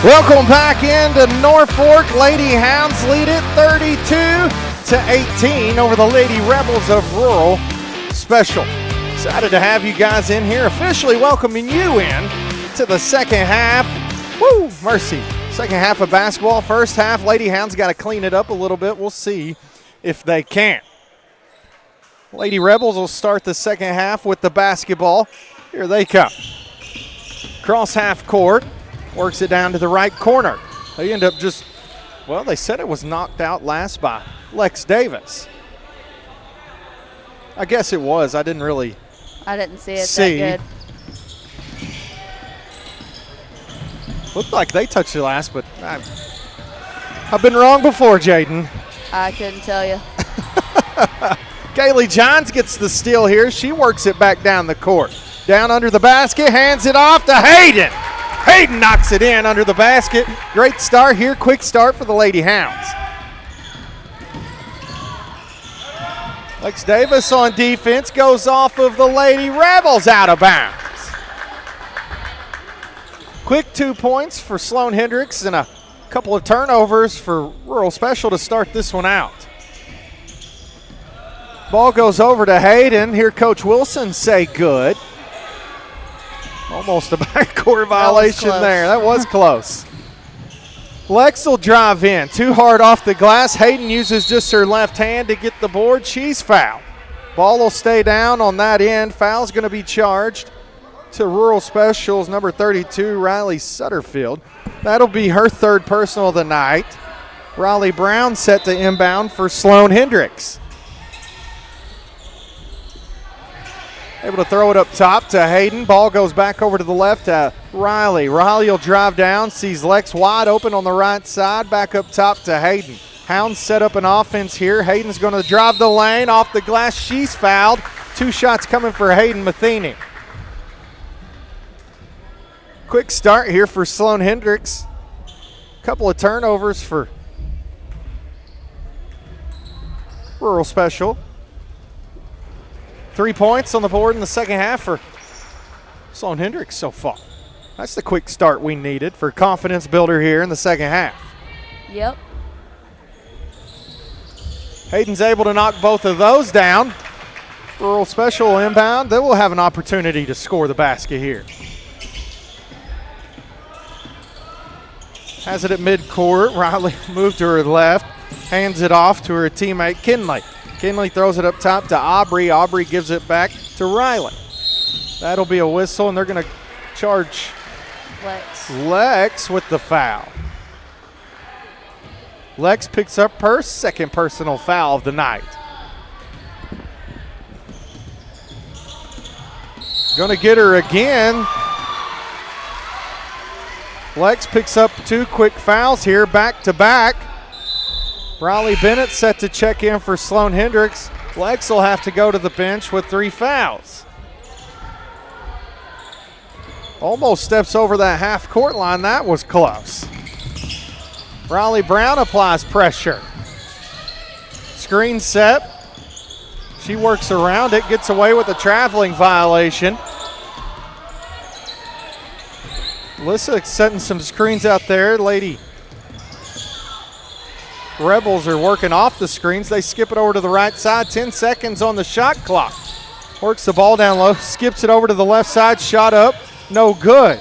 Welcome back into Norfolk. Lady Hounds lead it 32-18 over the Lady Rebels of Rural Special. Excited to have you guys in here, officially welcoming you in to the second half. Woo, mercy. Second half of basketball. First half, Lady Hounds got to clean it up a little bit. We'll see if they can. Lady Rebels will start the second half with the basketball. Here they come. Cross half court. Works it down to the right corner. They end up just, well, they said it was knocked out last by Lex Davis. I guess it was. I didn't really see it that good. Looked like they touched the last, but I've been wrong before, Jaden. I couldn't tell you. Kaylee Johns gets the steal here. She works it back down the court. Down under the basket, hands it off to Hayden. Hayden knocks it in under the basket. Great start here, quick start for the Lady Hounds. Lex Davis on defense goes off of the Lady Rebels out of bounds. Quick 2 points for Sloan-Hendrix and a couple of turnovers for Rural Special to start this one out. Ball goes over to Hayden. Here Coach Wilson say good. Almost a backcourt violation there. That was close. Lex will drive in. Too hard off the glass. Hayden uses just her left hand to get the board. She's fouled. Ball will stay down on that end. Foul's going to be charged to Rural Specials, number 32, Riley Sutterfield. That'll be her third personal of the night. Riley Brown set to inbound for Sloan-Hendrix. Able to throw it up top to Hayden. Ball goes back over to the left to Riley. Riley will drive down, sees Lex wide open on the right side. Back up top to Hayden. Hounds set up an offense here. Hayden's going to drive the lane off the glass. She's fouled. 2 shots coming for Hayden Matheny. Quick start here for Sloan-Hendrix. Couple of turnovers for Rural Special. 3 points on the board in the second half for Sloan-Hendrix so far. That's the quick start we needed for confidence builder here in the second half. Yep. Hayden's able to knock both of those down. Rural Special inbound. They will have an opportunity to score the basket here. Has it at midcourt. Riley moved to her left. Hands it off to her teammate Kinley. Kinley throws it up top to Aubrey. Aubrey gives it back to Riley. That'll be a whistle, and they're going to charge Lex with the foul. Lex picks up her second personal foul of the night. Going to get her again. Lex picks up 2 quick fouls here, back to back. Riley Bennett set to check in for Sloan-Hendrix. Lex will have to go to the bench with 3 fouls. Almost steps over that half-court line. That was close. Riley Brown applies pressure. Screen set. She works around it, gets away with a traveling violation. Alyssa setting some screens out there. Lady Rebels are working off the screens. They skip it over to the right side. 10 seconds on the shot clock. Works the ball down low, skips it over to the left side. Shot up, no good.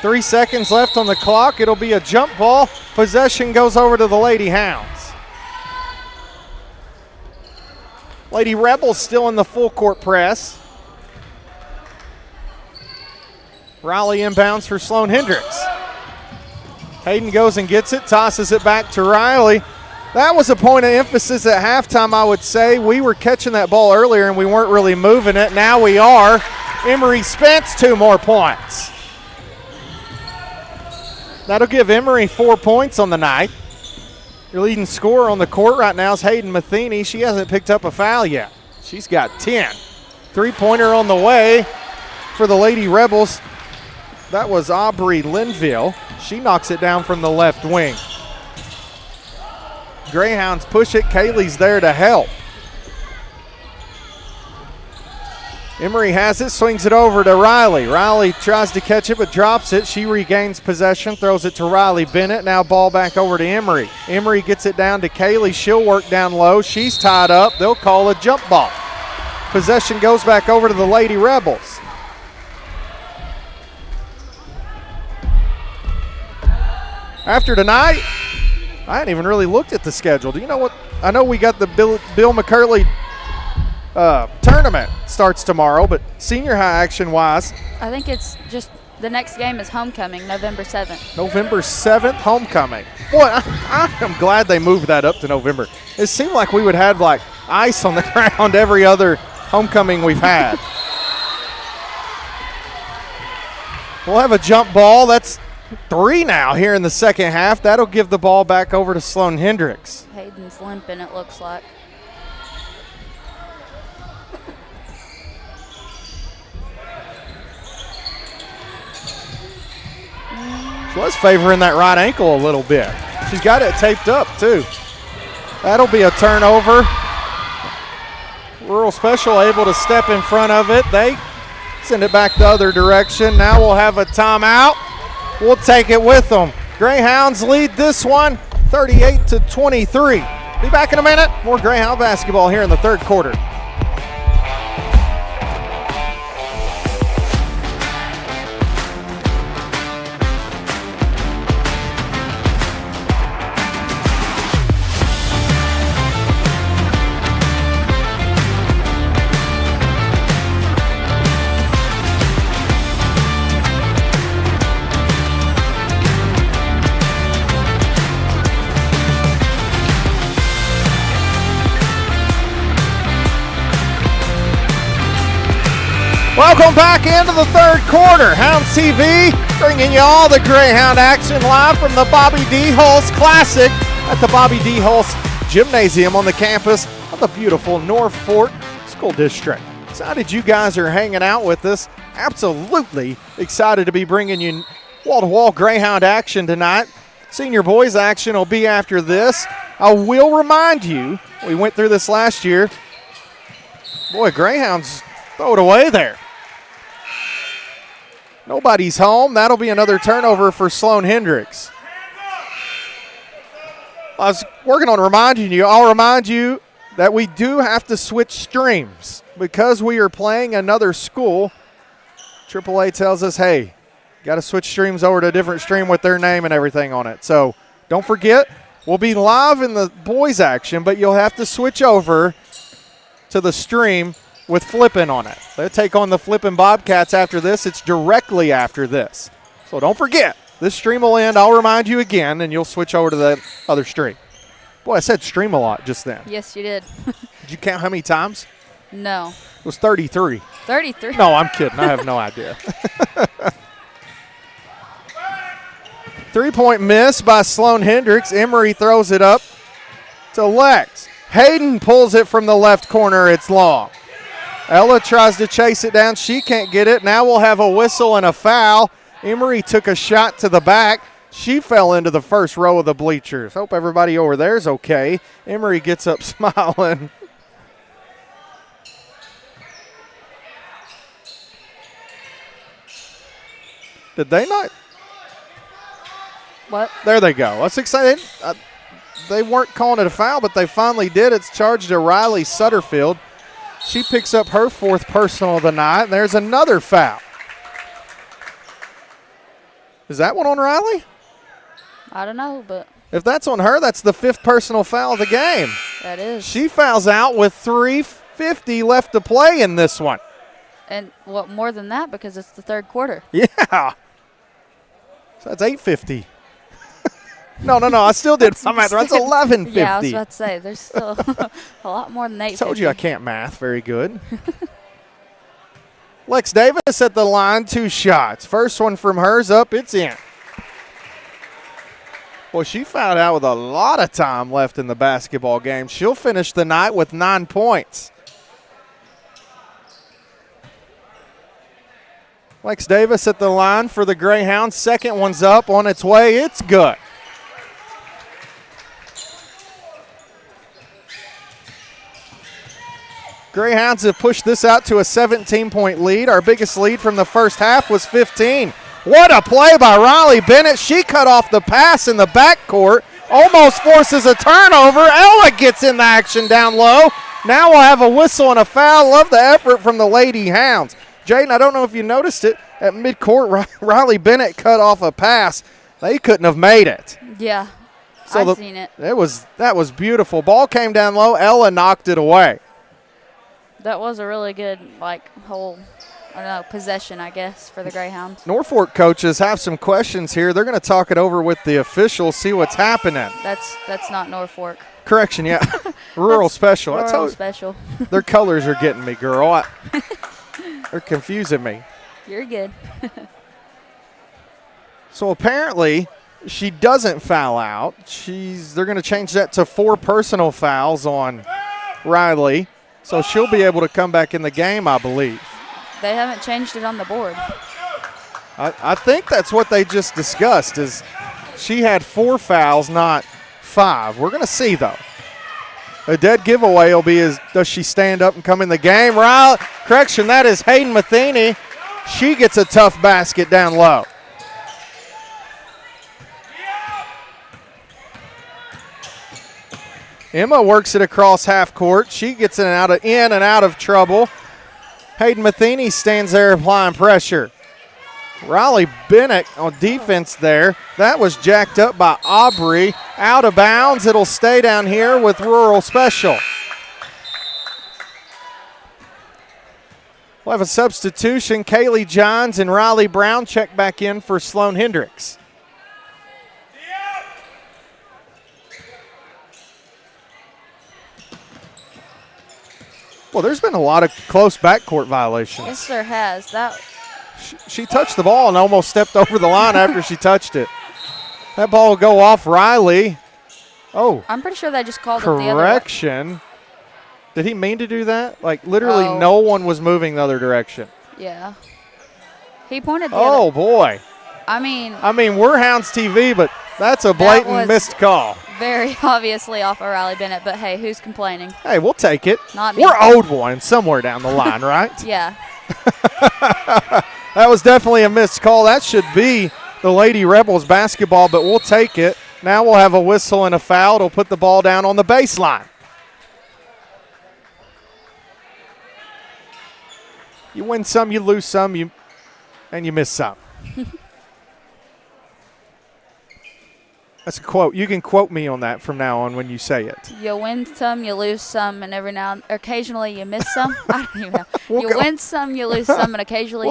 3 seconds left on the clock. It'll be a jump ball. Possession goes over to the Lady Hounds. Lady Rebels still in the full court press. Riley inbounds for Sloan-Hendrix. Hayden goes and gets it, tosses it back to Riley. That was a point of emphasis at halftime, I would say. We were catching that ball earlier and we weren't really moving it. Now we are. Emery Spence 2 more points. That'll give Emery 4 points on the night. Your leading scorer on the court right now is Hayden Matheny. She hasn't picked up a foul yet. She's got 10. 3-pointer on the way for the Lady Rebels. That was Aubrey Linville. She knocks it down from the left wing. Greyhounds push it. Kaylee's there to help. Emery has it, swings it over to Riley. Riley tries to catch it but drops it. She regains possession, throws it to Riley Bennett. Now ball back over to Emery. Emery gets it down to Kaylee. She'll work down low. She's tied up. They'll call a jump ball. Possession goes back over to the Lady Rebels. After tonight, I hadn't even really looked at the schedule. Do you know what? I know we got the Bill McCurley tournament starts tomorrow, but senior high action-wise. I think it's just the next game is homecoming, November 7th. November 7th, homecoming. Boy, I am glad they moved that up to November. It seemed like we would have like ice on the ground every other homecoming we've had. We'll have a jump ball. That's 3 now here in the second half. That'll give the ball back over to Sloan-Hendrix. Hayden's limping, it looks like. She was favoring that right ankle a little bit. She's got it taped up, too. That'll be a turnover. Rural Special able to step in front of it. They send it back the other direction. Now we'll have a timeout. We'll take it with them. Greyhounds lead this one 38-23. Be back in a minute. More Greyhound basketball here in the third quarter. Welcome back into the third quarter. Hounds TV bringing you all the Greyhound action live from the Bobby D. Hulse Classic at the Bobby D. Hulse Gymnasium on the campus of the beautiful North Fork School District. Excited you guys are hanging out with us. Absolutely excited to be bringing you wall-to-wall Greyhound action tonight. Senior boys action will be after this. I will remind you, we went through this last year. Boy, Greyhounds throw it away there. Nobody's home. That'll be another turnover for Sloan-Hendrix. I was working on reminding you. I'll remind you that we do have to switch streams because we are playing another school. AAA tells us, hey, got to switch streams over to a different stream with their name and everything on it. So don't forget, we'll be live in the boys action, but you'll have to switch over to the stream with Flippin' on it. They'll take on the Flippin' Bobcats after this. It's directly after this. So don't forget, this stream will end. I'll remind you again, and you'll switch over to the other stream. Boy, I said stream a lot just then. Yes, you did. Did you count how many times? No. It was 33. 33? No, I'm kidding. I have no idea. 3-point miss by Sloan-Hendrix. Emery throws it up to Lex. Hayden pulls it from the left corner. It's long. Ella tries to chase it down. She can't get it. Now we'll have a whistle and a foul. Emery took a shot to the back. She fell into the first row of the bleachers. Hope everybody over there is okay. Emery gets up smiling. Did they not? What? There they go. That's exciting. They weren't calling it a foul, but they finally did. It's charged to Riley Sutterfield. She picks up her 4th personal of the night, and there's another foul. Is that one on Riley? I don't know, but. If that's on her, that's the 5th personal foul of the game. That is. She fouls out with 3:50 left to play in this one. And what more than that, because it's the third quarter. Yeah. So that's 8:50. No, I still did my math. That's 11:50. Yeah, I was about to say, there's still a lot more than 8:50. Told you I can't math very good. Lex Davis at the line, 2 shots. First one from hers up, it's in. Well, she fouled out with a lot of time left in the basketball game. She'll finish the night with 9 points. Lex Davis at the line for the Greyhounds. Second one's up, on its way. It's good. Greyhounds have pushed this out to a 17-point lead. Our biggest lead from the first half was 15. What a play by Riley Bennett. She cut off the pass in the backcourt, almost forces a turnover. Ella gets in the action down low. Now we'll have a whistle and a foul. Love the effort from the Lady Hounds. Jaden, I don't know if you noticed it. At midcourt, Riley Bennett cut off a pass. They couldn't have made it. Yeah, so I've seen it. That was beautiful. Ball came down low. Ella knocked it away. That was a really good, whole, possession, I guess, for the Greyhounds. Norfolk coaches have some questions here. They're going to talk it over with the officials, see what's happening. That's not Norfolk. Correction, yeah. Rural Special. Rural Special. Their colors are getting me, girl. They're confusing me. You're good. So apparently she doesn't foul out. They're going to change that to 4 personal fouls on Riley. So she'll be able to come back in the game, I believe. They haven't changed it on the board. I think that's what they just discussed is she had 4 fouls, not 5. We're going to see, though. A dead giveaway will be does she stand up and come in the game? Correction, that is Hayden Matheny. She gets a tough basket down low. Emma works it across half court. She gets in and out of trouble. Hayden Matheny stands there applying pressure. Riley Bennett on defense there. That was jacked up by Aubrey. Out of bounds. It'll stay down here with Rural Special. We'll have a substitution. Kaylee Johns and Riley Brown check back in for Sloan-Hendrix. Well, there's been a lot of close backcourt violations. Yes, there has. She touched the ball and almost stepped over the line after she touched it. That ball will go off Riley. Oh. I'm pretty sure they just called it the other way. Correction. Did he mean to do that? Like, literally no one was moving the other direction. Yeah. He pointed the Oh, other. boy. I mean, we're Hounds TV, but that's a blatant missed call. Very obviously off of Riley Bennett, but hey, who's complaining? Hey, we'll take it. Not me. We're owed one somewhere down the line, right? Yeah. That was definitely a missed call. That should be the Lady Rebels basketball, but we'll take it. Now we'll have a whistle and a foul. It'll put the ball down on the baseline. You win some, you lose some, and you miss some. That's a quote. You can quote me on that from now on when you say it. You win some, you lose some, and occasionally you miss some. I don't even know. Win some, you lose some, and occasionally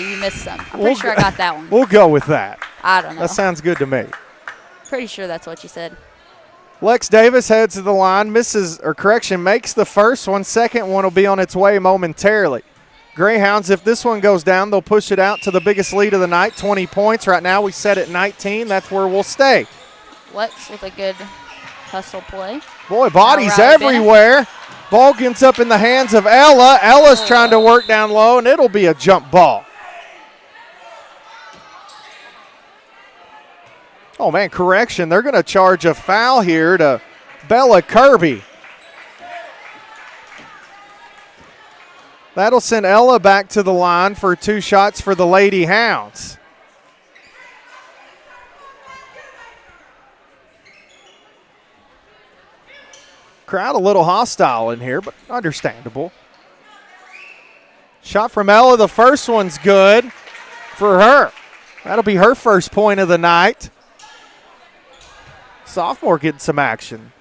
you miss some. I'm pretty sure I got that one. We'll go with that. I don't know. That sounds good to me. Pretty sure that's what you said. Lex Davis heads to the line, makes the first one. Second one will be on its way momentarily. Greyhounds, if this one goes down, they'll push it out to the biggest lead of the night, 20 points. Right now we set at 19. That's where we'll stay. Lex with a good hustle play. Boy, bodies everywhere. Ball gets up in the hands of Ella. Ella's trying to work down low, and it'll be a jump ball. Oh, man, correction. They're going to charge a foul here to Bella Kirby. That'll send Ella back to the line for 2 shots for the Lady Hounds. Crowd a little hostile in here, but understandable. Shot from Ella. The first one's good for her. That'll be her first point of the night. Sophomore getting some action.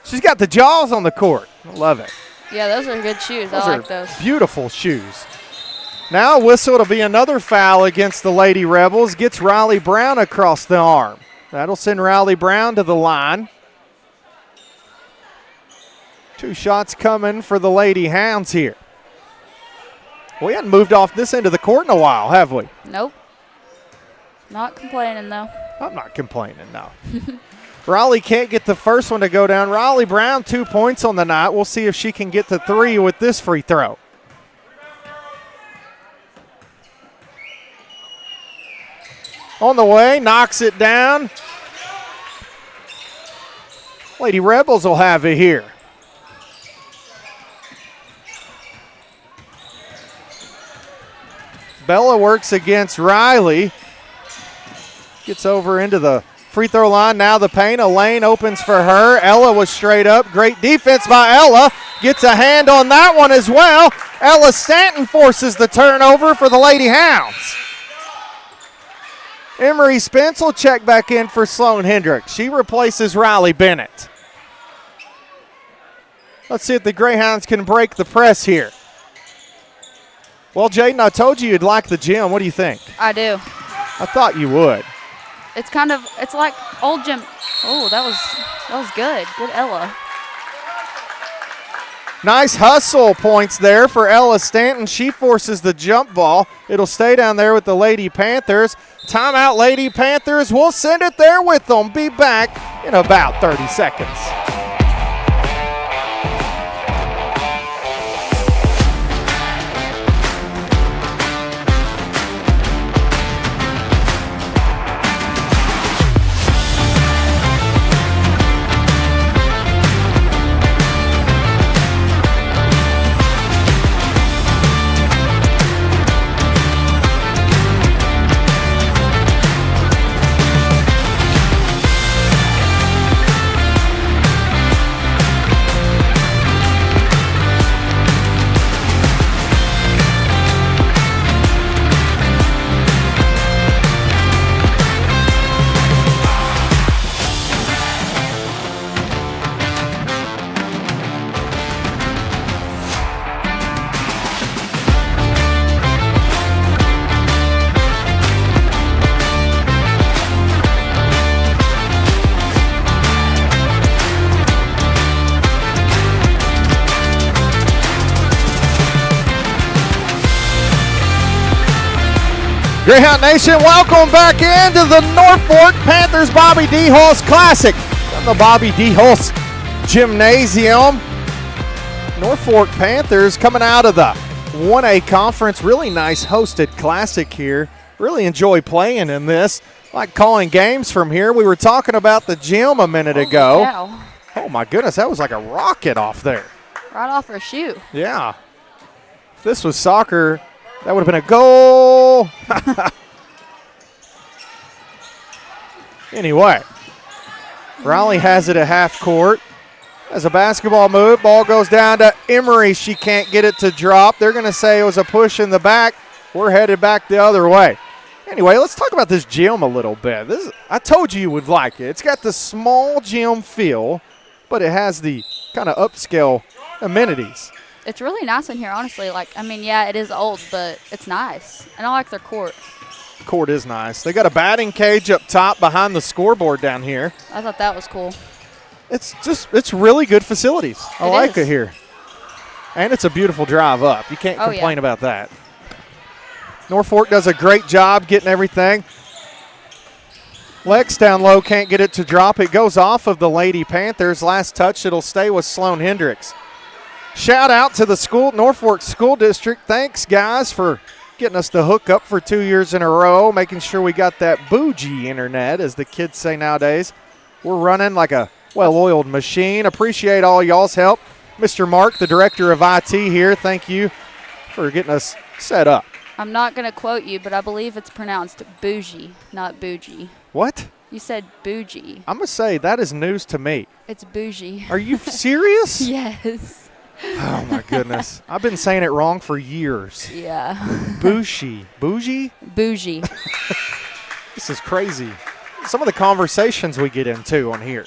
She's got the jaws on the court. I love it. Yeah, those are good shoes. I like those. Beautiful shoes. Now a whistle. It'll be another foul against the Lady Rebels. Gets Riley Brown across the arm. That'll send Riley Brown to the line. 2 shots coming for the Lady Hounds here. We hadn't moved off this end of the court in a while, have we? Nope. Not complaining, though. I'm not complaining, no. Riley can't get the first one to go down. Riley Brown, 2 points on the night. We'll see if she can get to 3 with this free throw. On the way, knocks it down. Lady Rebels will have it here. Bella works against Riley. Gets over into the free throw line. Now the paint. A lane opens for her. Ella was straight up. Great defense by Ella. Gets a hand on that one as well. Ella Stanton forces the turnover for the Lady Hounds. Emery Spence will check back in for Sloan-Hendrix. She replaces Riley Bennett. Let's see if the Greyhounds can break the press here. Well, Jaden, I told you you'd like the gym. What do you think? I do. I thought you would. It's like old gym. Oh, that was good. Good Ella. Nice hustle points there for Ella Stanton. She forces the jump ball. It'll stay down there with the Lady Panthers. Timeout, Lady Panthers. We'll send it there with them. Be back in about 30 seconds. Greyhound Nation, welcome back into the Norfolk Panthers Bobby D. Hulse Classic from the Bobby D. Hulse Gymnasium. Norfolk Panthers coming out of the 1A conference. Really nice hosted classic here. Really enjoy playing in this. Like calling games from here. We were talking about the gym a minute ago. Cow. Oh my goodness, that was like a rocket off there. Right off her shoe. Yeah. If this was soccer, that would have been a goal. Anyway, Raleigh has it at half court. As a basketball move, ball goes down to Emery. She can't get it to drop. They're going to say it was a push in the back. We're headed back the other way. Anyway, let's talk about this gym a little bit. I told you would like it. It's got the small gym feel, but it has the kind of upscale amenities. It's really nice in here, honestly. Yeah, it is old, but it's nice. And I like their court. The court is nice. They got a batting cage up top behind the scoreboard down here. I thought that was cool. It's really good facilities. I like it here. And it's a beautiful drive up. You can't complain about that. Norfolk does a great job getting everything. Lex down low can't get it to drop. It goes off of the Lady Panthers. Last touch, it'll stay with Sloan-Hendrix. Shout out to the Norfolk School District. Thanks, guys, for getting us the hookup for 2 years in a row, making sure we got that bougie internet, as the kids say nowadays. We're running like a well-oiled machine. Appreciate all y'all's help. Mr. Mark, the director of IT here, thank you for getting us set up. I'm not going to quote you, but I believe it's pronounced bougie, not bougie. What? You said bougie. I'm going to say that is news to me. It's bougie. Are you serious? Yes. Oh, my goodness. I've been saying it wrong for years. Yeah. Bougie. Bougie? Bougie. This is crazy. Some of the conversations we get into on here.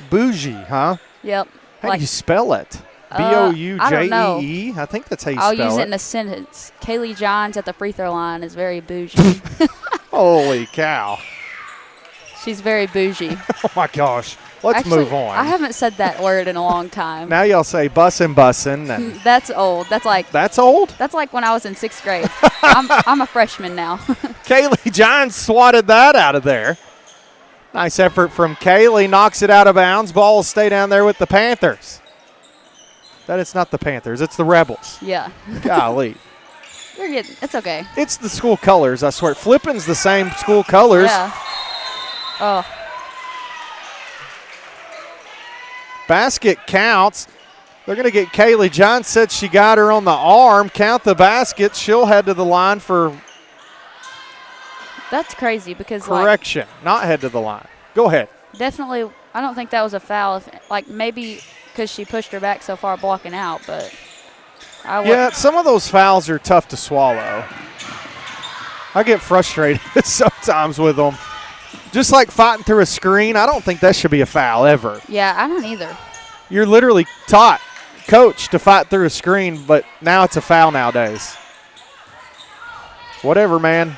Bougie, huh? Yep. How do you spell it? B-O-U-J-E-E? I think that's how you spell it. I'll use it in a sentence. Kaylee Johns at the free throw line is very bougie. Holy cow. She's very bougie. Oh, my gosh. Let's move on. I haven't said that word in a long time. Now y'all say bussin'. And that's old. That's old? That's like when I was in 6th grade. I'm a freshman now. Kaylee Johns swatted that out of there. Nice effort from Kaylee. Knocks it out of bounds. Ball will stay down there with the Panthers. It's not the Panthers. It's the Rebels. Yeah. Golly. It's okay. It's the school colors, I swear. Flippin's the same school colors. Yeah. Oh. Basket counts. They're going to get Kaylee Johns. Said she got her on the arm. Count the basket. She'll head to the line for That's crazy because correction. Not head to the line. Go ahead. Definitely, I don't think that was a foul. Maybe because she pushed her back so far blocking out, but yeah, some of those fouls are tough to swallow. I get frustrated sometimes with them. Just like fighting through a screen, I don't think that should be a foul ever. Yeah, I don't either. You're literally coached to fight through a screen, but now it's a foul nowadays. Whatever, man.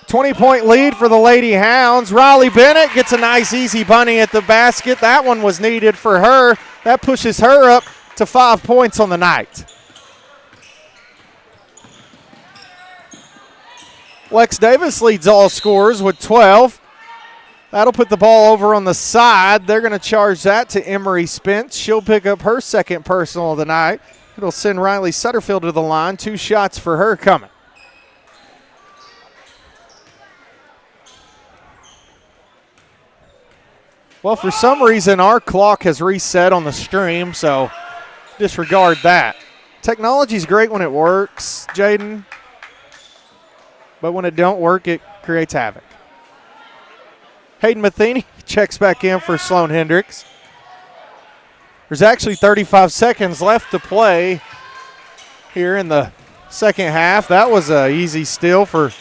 20-point lead for the Lady Hounds. Riley Bennett gets a nice easy bunny at the basket. That one was needed for her. That pushes her up to 5 points on the night. Lex Davis leads all scorers with 12. That'll put the ball over on the side. They're going to charge that to Emery Spence. She'll pick up her second personal of the night. It'll send Riley Sutterfield to the line. 2 shots for her coming. Well, for some reason, our clock has reset on the stream, so disregard that. Technology's great when it works, Jaden, but when it don't work, it creates havoc. Hayden Matheny checks back in for Sloan-Hendrix. There's actually 35 seconds left to play here in the second half. That was an easy steal for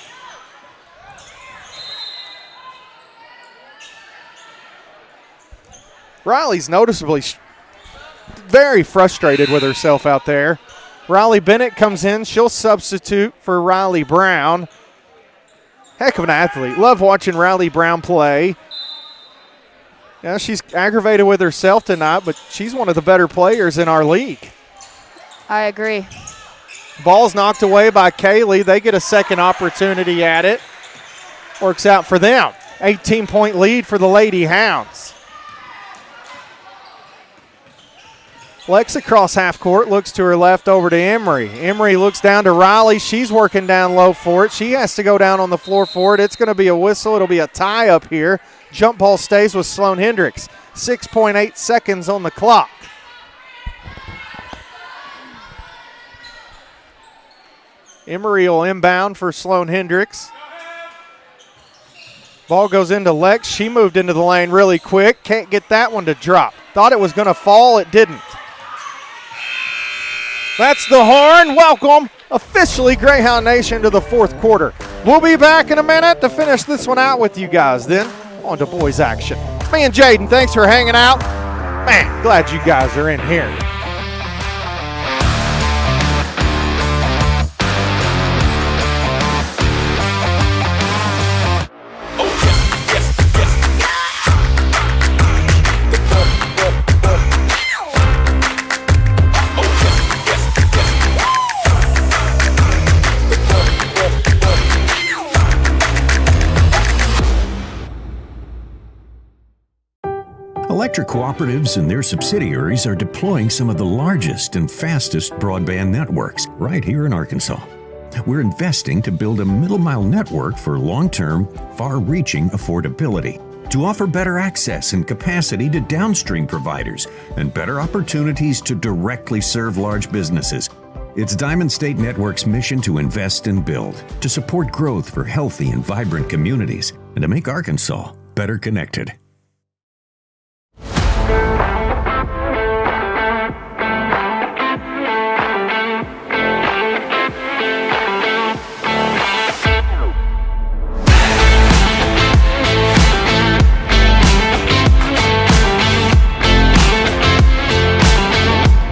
Riley's noticeably very frustrated with herself out there. Riley Bennett comes in. She'll substitute for Riley Brown. Heck of an athlete. Love watching Riley Brown play. Yeah, she's aggravated with herself tonight, but she's one of the better players in our league. I agree. Ball's knocked away by Kaylee. They get a second opportunity at it. Works out for them. 18-point lead for the Lady Hounds. Lex across half court, looks to her left over to Emery. Emery looks down to Riley. She's working down low for it. She has to go down on the floor for it. It's going to be a whistle. It'll be a tie up here. Jump ball stays with Sloan-Hendrix. 6.8 seconds on the clock. Emery will inbound for Sloan-Hendrix. Ball goes into Lex. She moved into the lane really quick. Can't get that one to drop. Thought it was going to fall. It didn't. That's the horn. Welcome, officially, Greyhound Nation, to the fourth quarter. We'll be back in a minute to finish this one out with you guys. Then on to boys action. Me and Jaden, thanks for hanging out. Man, glad you guys are in here. Electric cooperatives and their subsidiaries are deploying some of the largest and fastest broadband networks right here in Arkansas. We're investing to build a middle-mile network for long-term, far-reaching affordability, to offer better access and capacity to downstream providers and better opportunities to directly serve large businesses. It's Diamond State Network's mission to invest and build, to support growth for healthy and vibrant communities, and to make Arkansas better connected.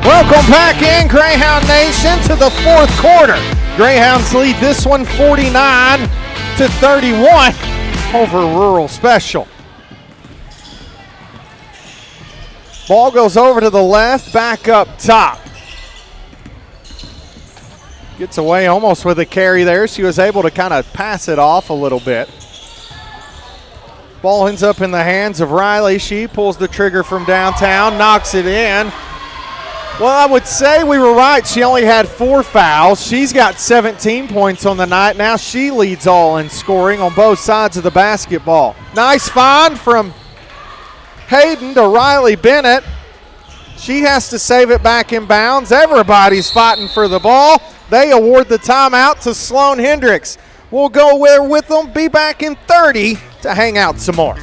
Welcome back in, Greyhound Nation, to the fourth quarter. Greyhounds lead this one 49-31 over Rural Special. Ball goes over to the left, back up top. Gets away almost with a carry there. She was able to kind of pass it off a little bit. Ball ends up in the hands of Riley. She pulls the trigger from downtown, knocks it in. Well, I would say we were right. She only had 4 fouls. She's got 17 points on the night. Now she leads all in scoring on both sides of the basketball. Nice find from Hayden to Riley Bennett. She has to save it back in bounds. Everybody's fighting for the ball. They award the timeout to Sloan-Hendrix. We'll go there with them, be back in 30 to hang out some more.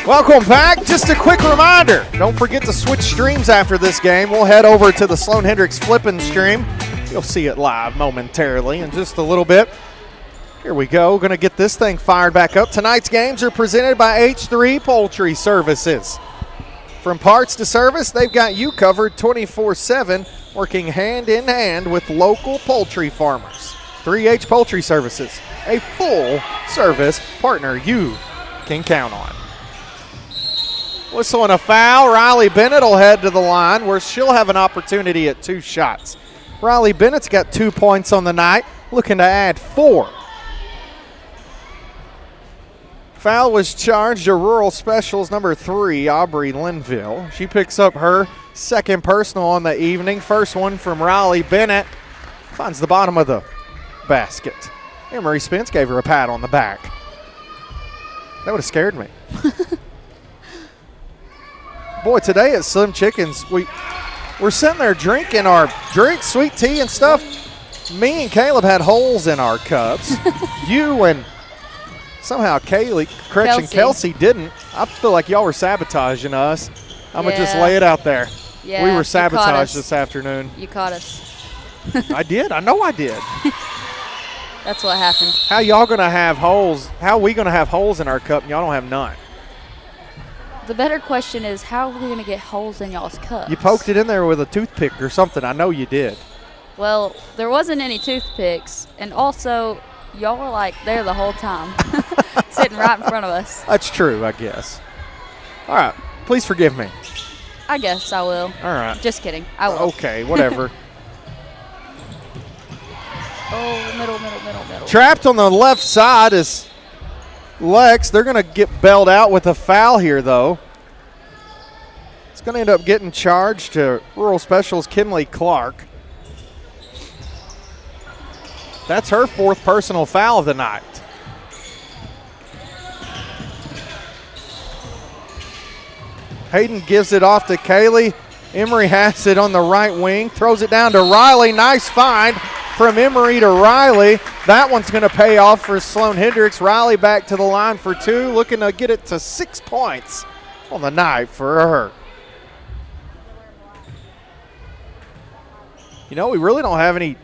Welcome back. Just a quick reminder, don't forget to switch streams after this game. We'll head over to the Sloan-Hendrix flipping stream. You'll see it live momentarily in just a little bit. Here we go. We're going to get this thing fired back up. Tonight's games are presented by H3 Poultry Services. From parts to service, they've got you covered 24/7, working hand in hand with local poultry farmers. 3H Poultry Services, a full-service partner you can count on. Whistle and a foul. Riley Bennett will head to the line where she'll have an opportunity at 2 shots. Riley Bennett's got 2 points on the night, looking to add 4. Foul was charged to Rural Specials number 3, Aubrey Linville. She picks up her second personal on the evening. First one from Riley Bennett. Finds the bottom of the basket. Emery Spence gave her a pat on the back. That would have scared me. Boy, today at Slim Chickens, we're sitting there drinking our drinks, sweet tea and stuff. Me and Caleb had holes in our cups. You and somehow Kelsey didn't. I feel like y'all were sabotaging us. I'm going to just lay it out there. Yeah, we were sabotaged this afternoon. You caught us. I did. I know I did. That's what happened. How y'all going to have holes? How are we going to have holes in our cup and y'all don't have none? The better question is, how are we going to get holes in y'all's cups? You poked it in there with a toothpick or something. I know you did. Well, there wasn't any toothpicks, and also y'all were like there the whole time, sitting right in front of us. That's true, I guess. All right. Please forgive me. I guess I will. All right. Just kidding. I will. Okay, whatever. Oh, middle. Trapped on the left side is Lex. They're going to get bailed out with a foul here, though. It's going to end up getting charged to Rural Specials Kinley Clark. That's her 4th personal foul of the night. Hayden gives it off to Kaylee. Emery has it on the right wing, throws it down to Riley. Nice find from Emery to Riley. That one's going to pay off for Sloan-Hendrix. Riley back to the line for 2, looking to get it to 6 points on the night for her. You know, we really don't have any.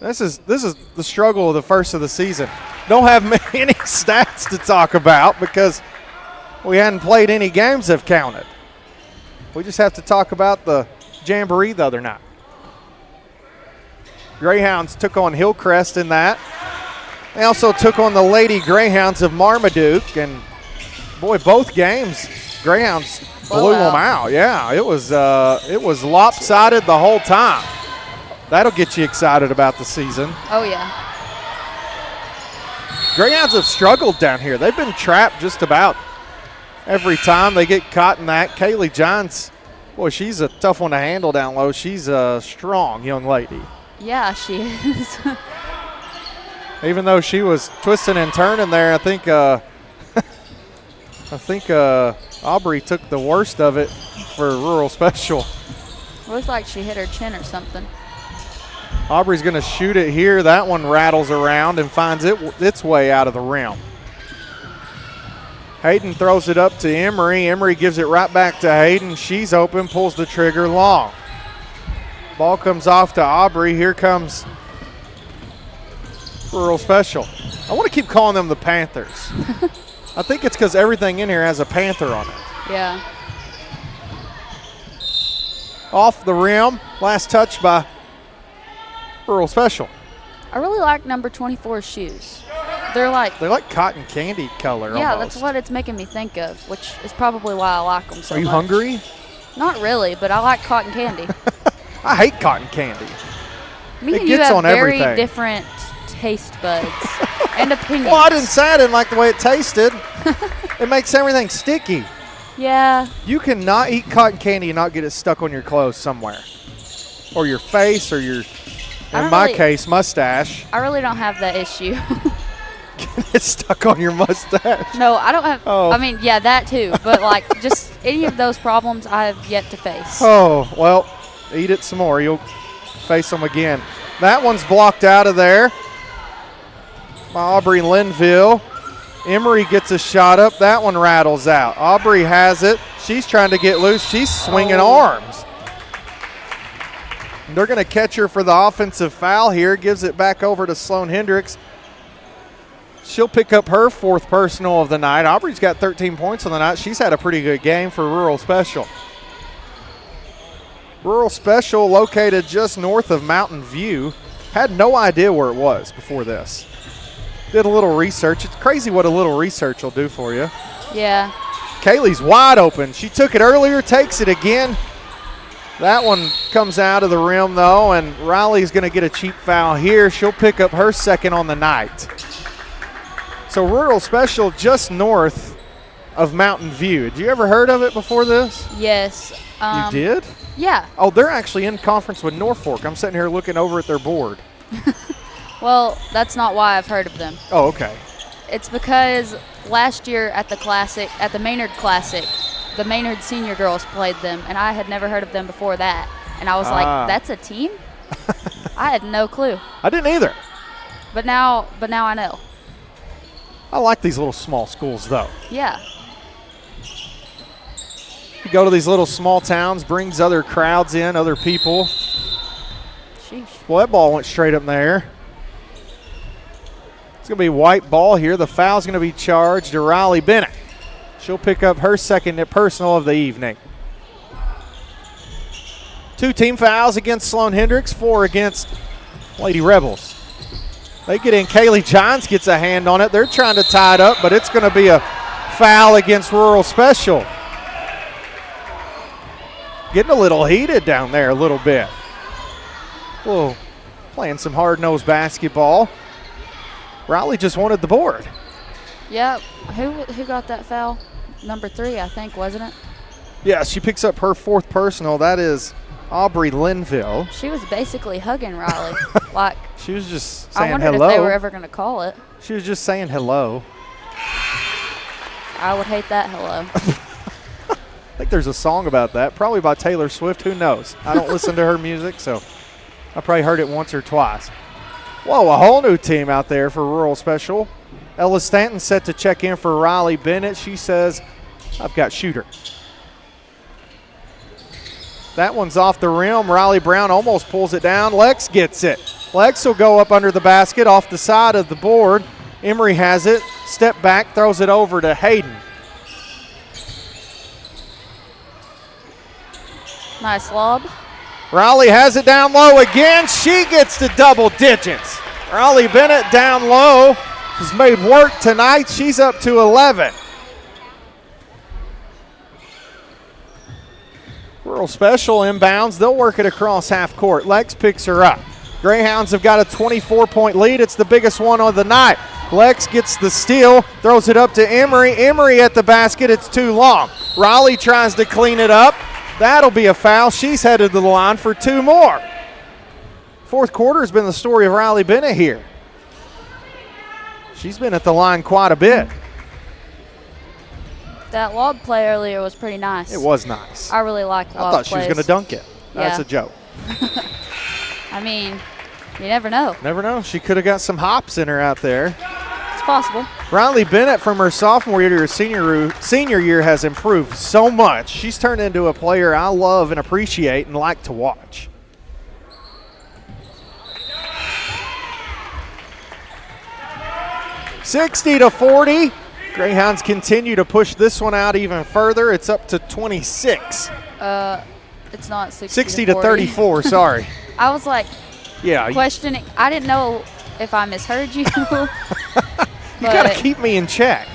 This is the struggle of the first of the season. Don't have many stats to talk about because we hadn't played any games that have counted. We just have to talk about the Jamboree the other night. Greyhounds took on Hillcrest in that. They also took on the Lady Greyhounds of Marmaduke, and boy, both games Greyhounds blew them out. Yeah, it was lopsided the whole time. That'll get you excited about the season. Oh, yeah. Greyhounds have struggled down here. They've been trapped just about every time they get caught in that. Kaylee Johns, boy, she's a tough one to handle down low. She's a strong young lady. Yeah, she is. Even though she was twisting and turning there, I think Aubrey took the worst of it for Rural Special. Looks like she hit her chin or something. Aubrey's going to shoot it here. That one rattles around and finds its way out of the rim. Hayden throws it up to Emery. Emery gives it right back to Hayden. She's open, pulls the trigger long. Ball comes off to Aubrey. Here comes Rural Special. I want to keep calling them the Panthers. I think it's because everything in here has a Panther on it. Yeah. Off the rim. Last touch by Rural Special. I really like number 24's shoes. They're like cotton candy color. Yeah, almost. that's what it's making me think of, which is probably why I like them so much. Are you hungry? Not really, but I like cotton candy. I hate cotton candy. Me and you have very different taste buds and opinions. Well, I didn't say I didn't like the way it tasted. It makes everything sticky. Yeah. You cannot eat cotton candy and not get it stuck on your clothes somewhere. Or your face or your, in my case, mustache. I really don't have that issue. It's stuck on your mustache. No, I don't have. Oh. I mean, yeah, that too. But like, just any of those problems I have yet to face. Oh, well, eat it some more. You'll face them again. That one's blocked out of there by Aubrey Linville. Emery gets a shot up. That one rattles out. Aubrey has it. She's trying to get loose. She's swinging arms. They're going to catch her for the offensive foul here. Gives it back over to Sloan-Hendrix. She'll pick up her 4th personal of the night. Aubrey's got 13 points on the night. She's had a pretty good game for Rural Special. Rural Special, located just north of Mountain View. Had no idea where it was before this. Did a little research. It's crazy what a little research will do for you. Yeah. Kaylee's wide open. She took it earlier, takes it again. That one comes out of the rim, though, and Riley's going to get a cheap foul here. She'll pick up her 2nd on the night. So Rural Special just north of Mountain View. Had you ever heard of it before this? Yes. You did? Yeah. Oh, they're actually in conference with Norfolk. I'm sitting here looking over at their board. Well, that's not why I've heard of them. Oh, okay. It's because last year at the Maynard Classic, the Maynard senior girls played them, and I had never heard of them before that. And I was like, that's a team? I had no clue. I didn't either. But now I know. I like these little small schools, though. Yeah. You go to these little small towns, brings other crowds in, other people. Sheesh. Well, that ball went straight up in the air. It's going to be white ball here. The foul's going to be charged to Riley Bennett. She'll pick up her 2nd personal of the evening. 2 team fouls against Sloan-Hendrix, 4 against Lady Rebels. They get in. Kaylee Johns gets a hand on it. They're trying to tie it up, but it's going to be a foul against Rural Special. Getting a little heated down there a little bit. Whoa, playing some hard-nosed basketball. Riley just wanted the board. Yep. Who got that foul? Number 3, I think, wasn't it? Yeah, she picks up her 4th personal. That is Aubrey Linville. She was basically hugging Riley. Like, she was just saying hello. I wondered if they were ever going to call it. She was just saying hello. I would hate that hello. I think there's a song about that, probably by Taylor Swift. Who knows? I don't listen to her music, so I probably heard it once or twice. Whoa, a whole new team out there for Rural Special. Ella Stanton set to check in for Riley Bennett. She says, I've got shooter. That one's off the rim. Riley Brown almost pulls it down. Lex gets it. Lex will go up under the basket off the side of the board. Emery has it. Step back, throws it over to Hayden. Nice lob. Riley has it down low again. She gets to double digits. Riley Bennett down low has made work tonight. She's up to 11. Rural Special inbounds. They'll work it across half court. Lex picks her up. Greyhounds have got a 24-point lead. It's the biggest one of the night. Lex gets the steal, throws it up to Emery. Emery at the basket. It's too long. Riley tries to clean it up. That'll be a foul. She's headed to the line for 2 more. 4th quarter has been the story of Riley Bennett here. She's been at the line quite a bit. That lob play earlier was pretty nice. It was nice. I really like lob plays. I thought she was going to dunk it. That's Yeah. a joke. I mean, you never know. Never know. She could have got some hops in her out there. It's possible. Riley Bennett, from her sophomore year to her senior year, has improved so much. She's turned into a player I love and appreciate and like to watch. (60-40). Greyhounds continue to push this one out even further. It's up to 26. It's not 60 60 to 34, sorry. I was like Yeah. questioning. I didn't know if I misheard you. You got to keep me in check.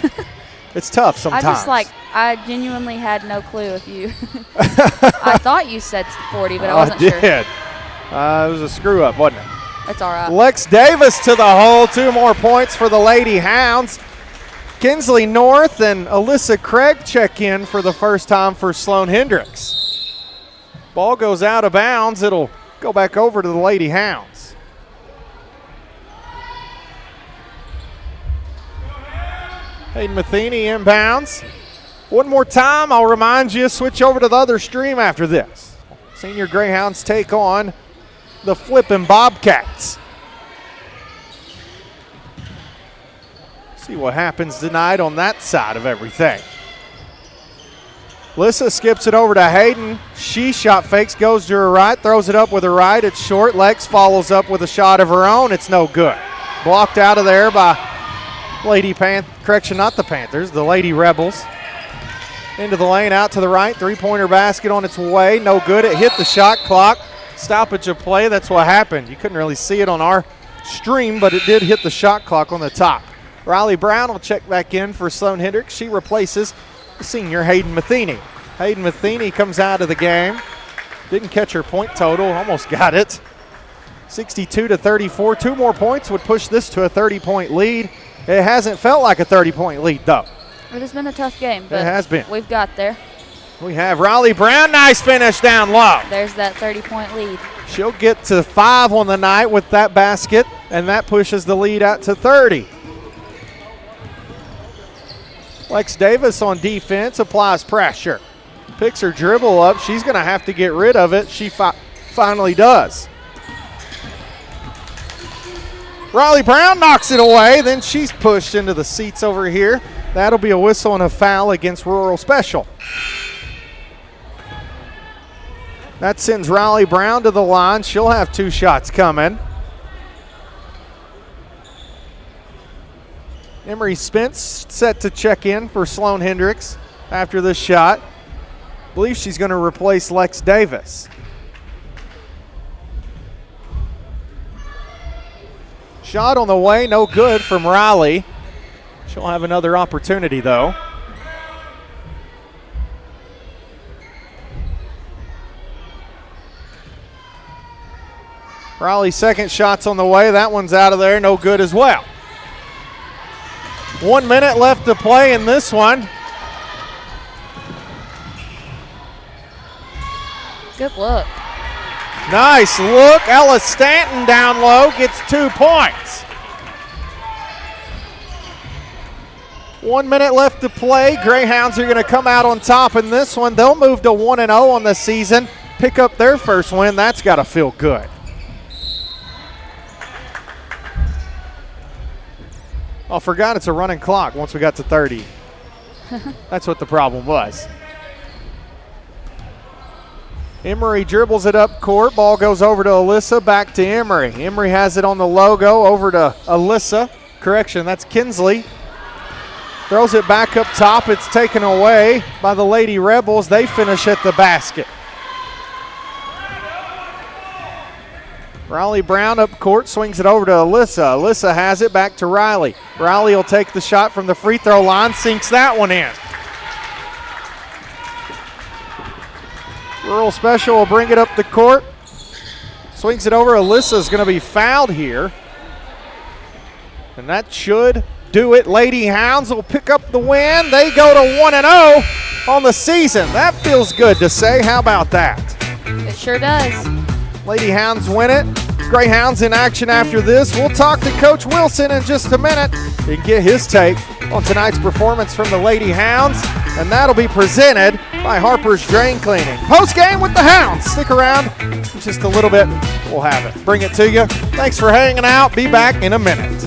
It's tough sometimes. I genuinely had no clue if you. I thought you said 40, but I wasn't sure. I did. It was a screw up, wasn't it? It's all right. Lex Davis to the hole. 2 more points for the Lady Hounds. Kinsley North and Alyssa Craig check in for the first time for Sloan-Hendrix. Ball goes out of bounds. It'll go back over to the Lady Hounds. Hayden Matheny inbounds. One more time, I'll remind you, switch over to the other stream after this. Senior Greyhounds take on the Flippin' Bobcats. See what happens tonight on that side of everything. Lissa skips it over to Hayden. She shot fakes, goes to her right, throws it up with her right. It's short. Lex follows up with a shot of her own. It's no good. Blocked out of there by not the Panthers, the Lady Rebels. Into the lane, out to the right. Three-pointer basket on its way. No good. It hit the shot clock. Stoppage of play. That's what happened. You couldn't really see it on our stream, but it did hit the shot clock on the top. Riley Brown will check back in for Sloan-Hendrix. She replaces the senior Hayden Matheny. Hayden Matheny comes out of the game. Didn't catch her point total. Almost got it. 62-34. 2 more points would push this to a 30-point lead. It hasn't felt like a 30-point lead, though. It has been a tough game, but it has been. We've got there. We have Riley Brown. Nice finish down low. There's that 30-point lead. She'll get to 5 on the night with that basket, and that pushes the lead out to 30. Lex Davis on defense applies pressure. Picks her dribble up. She's going to have to get rid of it. She finally does. Riley Brown knocks it away. Then she's pushed into the seats over here. That'll be a whistle and a foul against Rural Special. That sends Riley Brown to the line. She'll have 2 shots coming. Emery Spence set to check in for Sloan-Hendrix after this shot. I believe she's going to replace Lex Davis. Shot on the way, no good from Riley. She'll have another opportunity, though. Riley's second shot's on the way. That one's out of there, no good as well. 1 minute left to play in this one. Good look. Nice look. Ella Stanton down low gets 2 points. 1 minute left to play. Greyhounds are going to come out on top in this one. They'll move to 1-0 on the season, pick up their first win. That's got to feel good. Oh, forgot it's a running clock once we got to 30. That's what the problem was. Emery dribbles it up court. Ball goes over to Alyssa, back to Emery. Emery has it on the logo, over to Alyssa. Correction, that's Kinsley. Throws it back up top. It's taken away by the Lady Rebels. They finish at the basket. Riley Brown up court, swings it over to Alyssa. Alyssa has it back to Riley. Riley will take the shot from the free throw line, sinks that one in. Rural Special will bring it up the court. Swings it over. Alyssa's going to be fouled here. And that should do it. Lady Hounds will pick up the win. They go to 1-0 on the season. That feels good to say. How about that? It sure does. Lady Hounds win it. Greyhounds in action after this. We'll talk to Coach Wilson in just a minute and get his take on tonight's performance from the Lady Hounds, and that'll be presented by Harper's Drain Cleaning. Post-game with the Hounds. Stick around in just a little bit. We'll have it. Bring it to you. Thanks for hanging out. Be back in a minute.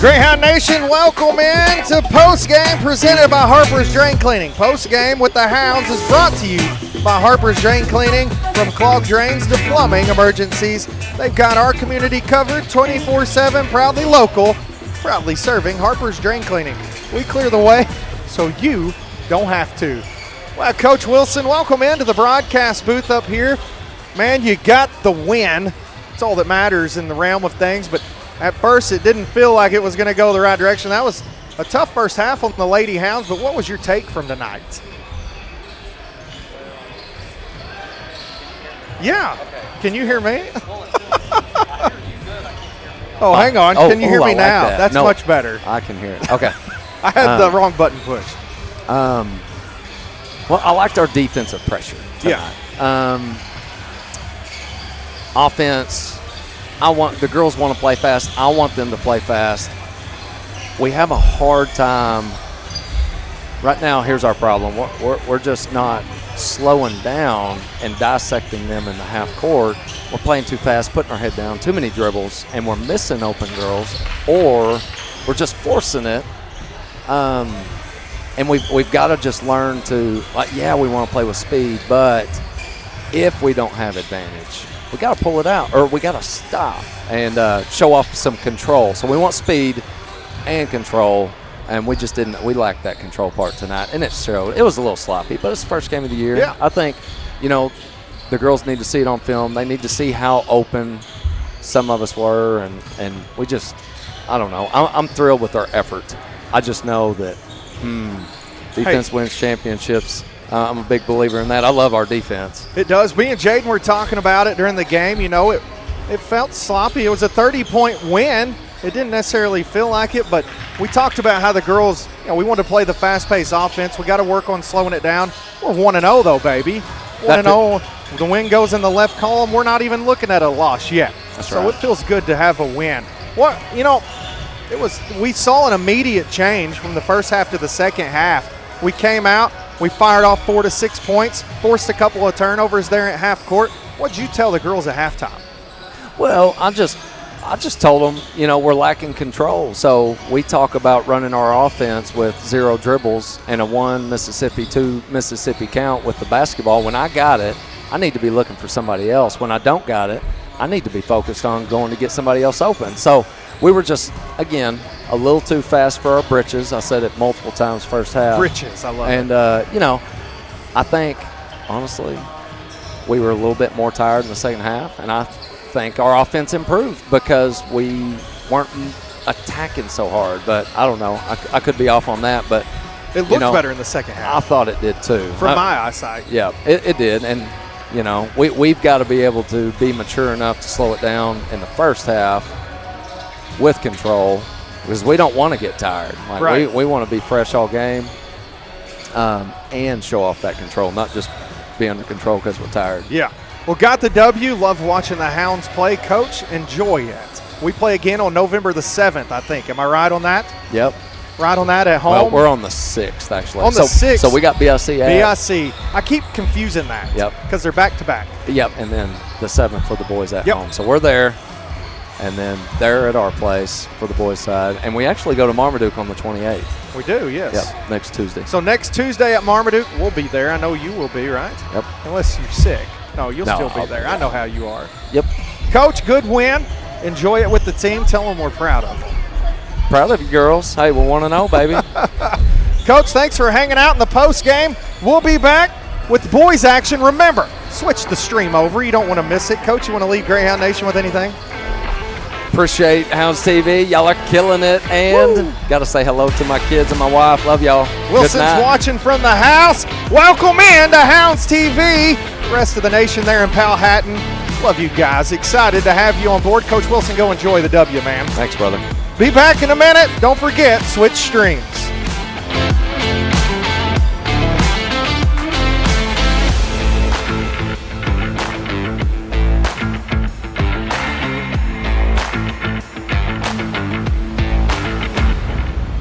Greyhound Nation, welcome in to Post Game presented by Harper's Drain Cleaning. Post Game with the Hounds is brought to you by Harper's Drain Cleaning. From clogged drains to plumbing emergencies, they've got our community covered 24/7, proudly local, proudly serving Harper's Drain Cleaning. We clear the way so you don't have to. Well, Coach Wilson, welcome into the broadcast booth up here. Man, you got the win. It's all that matters in the realm of things, but at first it didn't feel like it was going to go the right direction. That was a tough first half on the Lady Hounds, but what was your take from tonight? Yeah. Can you hear me? Oh, hang on. Can you hear me now? That. That's much better. I can hear it. Okay. I had the wrong button pushed. Well, I liked our defensive pressure tonight. Yeah. Offense, the girls want to play fast. I want them to play fast. We have a hard time. Right now, here's our problem. We're just not slowing down and dissecting them in the half court. We're playing too fast, putting our head down, too many dribbles, and we're missing open girls, or we're just forcing it. And we've got to just learn to, we want to play with speed, but if we don't have advantage, we got to pull it out, or we got to stop and show off some control. So we want speed and control, and we just didn't. We lacked that control part tonight, and it showed. It was a little sloppy, but it's the first game of the year. Yeah. I think, the girls need to see it on film. They need to see how open some of us were, and we just, I don't know. I'm thrilled with our effort. I just know that defense wins championships. I'm a big believer in that. I love our defense. It does. Me and Jaden were talking about it during the game. It felt sloppy. It was a 30-point win. It didn't necessarily feel like it, but we talked about how the girls, we want to play the fast-paced offense. We got to work on slowing it down. We're 1-0 though, baby. 1-0. The win goes in the left column. We're not even looking at a loss yet. That's right. So it feels good to have a win. We saw an immediate change from the first half to the second half. We came out, we fired off 4 to 6 points, forced a couple of turnovers there at half court. What'd you tell the girls at halftime? Well, I just told them, we're lacking control. So we talk about running our offense with 0 dribbles and a 1 Mississippi, 2 Mississippi count with the basketball. When I got it, I need to be looking for somebody else. When I don't got it, I need to be focused on going to get somebody else open. So we were just, again, a little too fast for our britches. I said it multiple times first half. Britches, I love it. And, I think, honestly, we were a little bit more tired in the second half, and I think our offense improved because we weren't attacking so hard. But I don't know. I could be off on that, but it looked better in the second half. I thought it did too. From my eyesight. Yeah, it did. And, we've got to be able to be mature enough to slow it down in the first half with control, because we don't want to get tired. Right. We want to be fresh all game and show off that control, not just be under control because we're tired. Yeah. Well, got the W. Love watching the Hounds play. Coach, enjoy it. We play again on November the 7th, I think. Am I right on that? Yep. Right on that at home? Well, we're on the 6th, actually. On the 6th. So we got BIC at. BIC. I keep confusing that. Yep. Because they're back-to-back. Yep, and then the 7th for the boys at Yep. home. So we're there, and then they're at our place for the boys' side. And we actually go to Marmaduke on the 28th. We do, yes. Yep, next Tuesday. So next Tuesday at Marmaduke, we'll be there. I know you will be, right? Yep. Unless you're sick. No, you'll still be I'll there. be I know how you are. Yep. Coach, good win. Enjoy it with the team. Tell them we're proud of them. Proud of you, girls. Hey, we're 1-0, baby. Coach, thanks for hanging out in the post game. We'll be back with boys action. Remember, switch the stream over. You don't want to miss it. Coach, you want to leave Greyhound Nation with anything? Appreciate Hounds TV. Y'all are killing it. And got to say hello to my kids and my wife. Love y'all. Wilson's watching from the house. Welcome in to Hounds TV. The rest of the nation there in Powhatan. Love you guys. Excited to have you on board. Coach Wilson, go enjoy the W, man. Thanks, brother. Be back in a minute. Don't forget, switch stream.